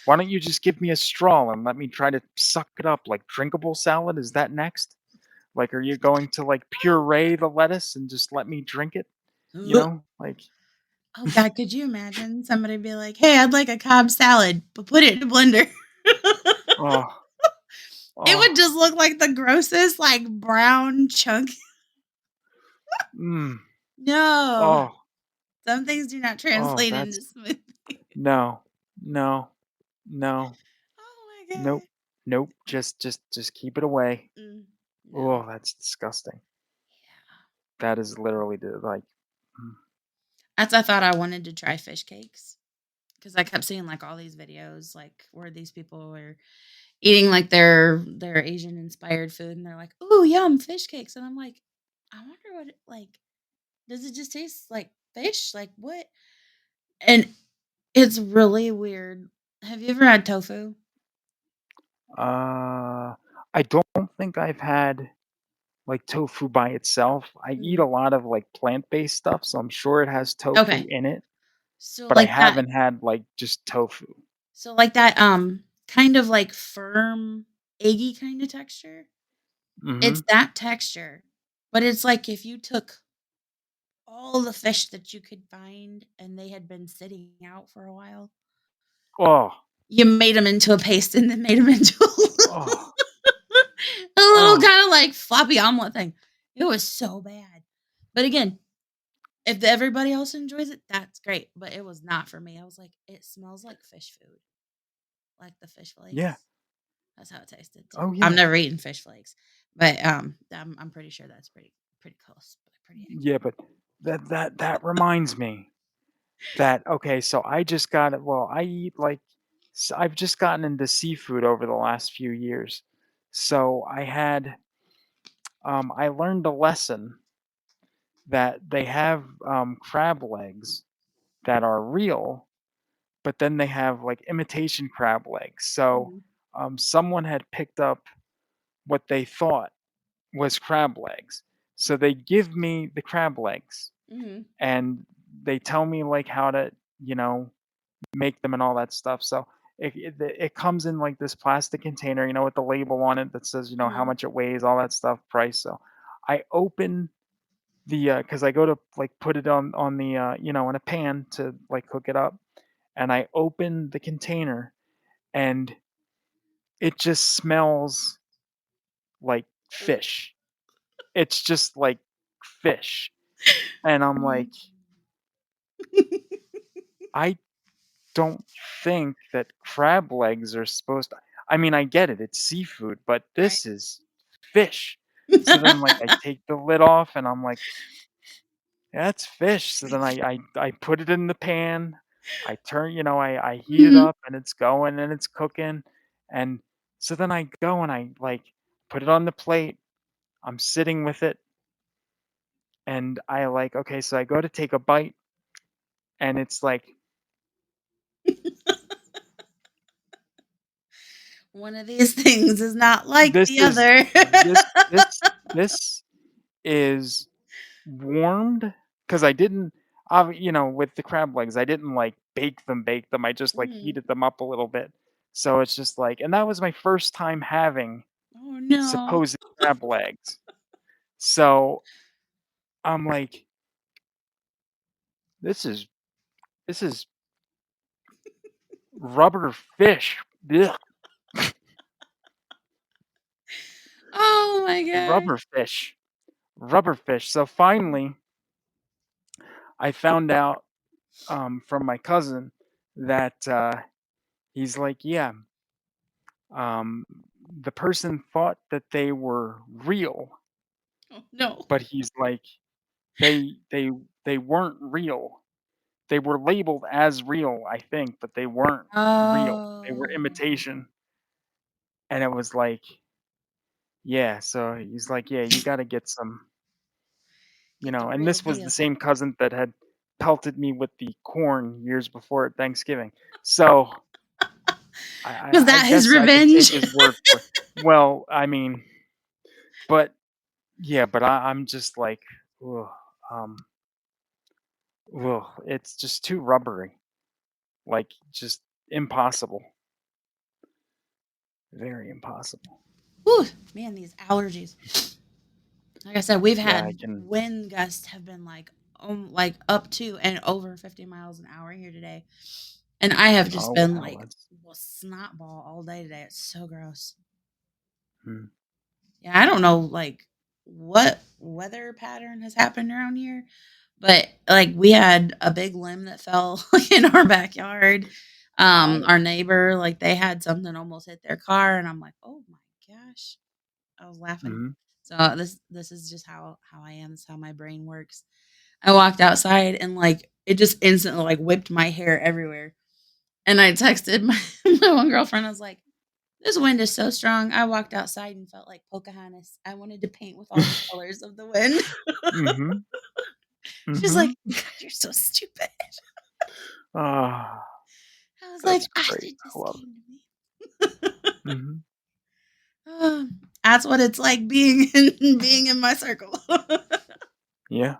why don't you just give me a straw and let me try to suck it up, like, drinkable salad, is that next? Like, are you going to, like, puree the lettuce and just let me drink it? You know? Like, Oh god, could you imagine somebody be like, "Hey, I'd like a Cobb salad, but put it in a blender." oh, It oh, would just look like the grossest, like, brown chunk. mm, No. oh, Some things do not oh, translate into that's smoothie. no, no, no, Oh my nope, god. nope, just keep it away. No. Oh, that's disgusting. Yeah. That is literally the like, mm, I thought I wanted to try fish cakes because I kept seeing, like, all these videos, like, where these people were eating, like, their Asian inspired food, and they're like, "Ooh, yum, fish cakes," and I'm like, "I wonder what it like, does it just taste like fish? Like, what?" And it's really weird. Have you ever had tofu? I don't think I've had, like, tofu by itself. I eat a Mm, lot of, like, plant-based stuff, so I'm sure it has tofu okay. in it, So, but I like that haven't had, like, just tofu. kind of, like, firm, eggy kinda texture, it's Mhm. that texture, but it's like if you took all the fish that you could find and they had been sitting out for a while, Oh, you made them into a paste and then made them into oh, a little oh, kinda, like, floppy omelet thing. It was so bad. But again, if everybody else enjoys it, that's great, but it was not for me. I was like, "It smells like fish food." Like the fish yeah. flakes. That's how it tasted too. Oh, I've yeah. never eaten fish flakes, but, I'm pretty sure that's pretty close, but pretty Yeah, but that reminds me that okay, so I just got it well, I eat, like I've just gotten into seafood over the last few years. So I learned a lesson that they have, crab legs that are real, but then they have, like, imitation crab legs. So, Mhm, someone had picked up what they thought was crab legs. So they give me the crab legs, mhm, and they tell me, like, how to, you know, make them and all that stuff. So it comes in, like, this plastic container, with the label on it that says, how mhm, much it weighs, all that stuff, price. So I open the because I go to, like, put it on the, in a pan to, like, cook it up, and I open the container, and it just smells like fish. It's just like fish, and I'm like, mhm. "I don't think that crab legs are supposed to." I mean, I get it, it's seafood, but this is fish. So then, like, I take the lid off and I'm like, "That's fish." So then I put it in the pan, I turn I heat it Mhm. up and it's going and it's cooking, and so then I go and I, like, put it on the plate, I'm sitting with it, and I, like okay, so I go to take a bite, and it's like, One of these things is not like this the is other. this this this is warmed because I didn't with the crab legs, I didn't, like, bake them, I just, like, Mhm. heated them up a little bit. So it's just like and that was my first time having Oh, no. supposed crab legs. So, I'm like, "This is this is rubber fish. Ugh, Oh my gosh. rubber fish, rubber fish." So finally, I found out, from my cousin that, he's like, "Yeah, um, the person thought that they were real, Oh, no. but he's like, they they they weren't real. They were labeled as real, I think, but they weren't real. They were Oh, imitation." And it was like, yeah, so he's like, "Yeah, you gotta get some," get the and real this was the deal. same cousin that had pelted me with the corn years before at Thanksgiving. So, Was I that his guess I could take revenge? his word for it. Well, I mean, but yeah, but I'm just like, ugh, um, ugh, it's just too rubbery, like, just impossible, very impossible. Whew, man, these allergies. Like I said, we've Yeah, I had can wind gusts have been like up to and over 50 miles an hour here today. And I have just oh, been wow, like, that's well, snot ball all day today. It's so gross. hmm, Yeah, I don't know like what weather pattern has happened around here, but like we had a big limb that fell in our backyard. got it. Our neighbor, like they had something almost hit their car, and I'm like, oh my gosh. I was laughing. Mhm, So this is just how I am. This is how my brain works. I walked outside and like it just instantly like whipped my hair everywhere. And I texted my, my one girlfriend. I was like, "This wind is so strong. I walked outside and felt like Pocahontas. I wanted to paint with all the colors of the wind." mhm, She's like, mhm. "God, you're so stupid." Ah, I was like, that's "Ah, great. it I just love it. came to me." Mhm. That's what it's like being in being in my circle. Yeah.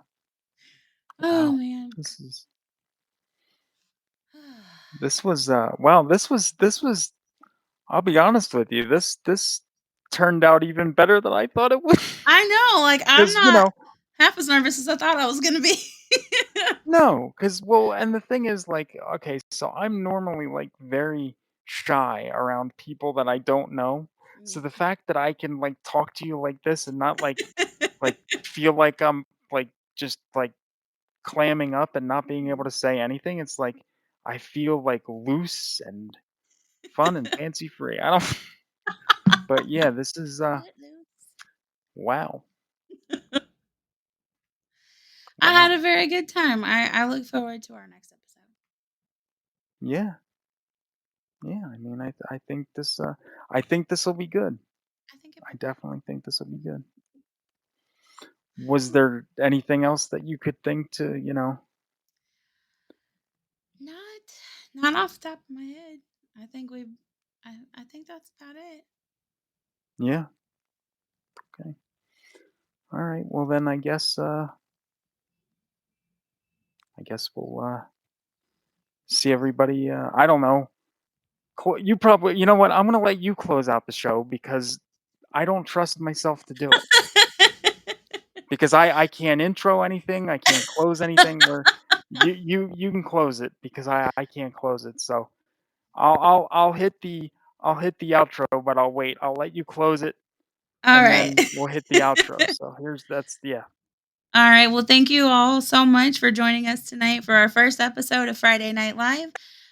Oh Wow. man. This is this was, wow, this was I'll be honest with you, this turned out even better than I thought it would. I know, like, I'm Because not half as nervous as I thought I was gonna be. no, because well, and the thing is, like, okay, so I'm normally, like, very shy around people that I don't know. So the fact that I can, like, talk to you like this and not, like, feel like I'm, like, just, like, clamming up and not being able to say anything, it's like, I feel, like, loose and fun and fancy free. I don't but yeah, this is, Let loose. wow, I had wow. a very good time. I look forward to our next episode. Yeah, yeah, I think this'll be good. I think it'd I be good. definitely think this'll be good. Was there anything else that you could think to, Not not off the top of my head. I think we I think that's about it. yeah, okay. Alright, well then I guess we'll, see everybody, I don't know. You probably you know what? I'm gonna let you close out the show because I don't trust myself to do it. Because I can't intro anything, I can't close anything where you can close it because I can't close it. So I'll hit the outro, but I'll wait. I'll let you close it All and right. then we'll hit the outro. So here's that's yeah. All right. Well, thank you all so much for joining us tonight for our first episode of Friday Night Live.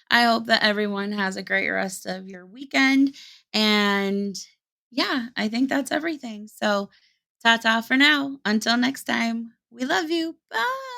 I hope that everyone has a great rest of your weekend. And yeah, I think that's everything. So, ta ta for now. Until next time, we love you. Bye.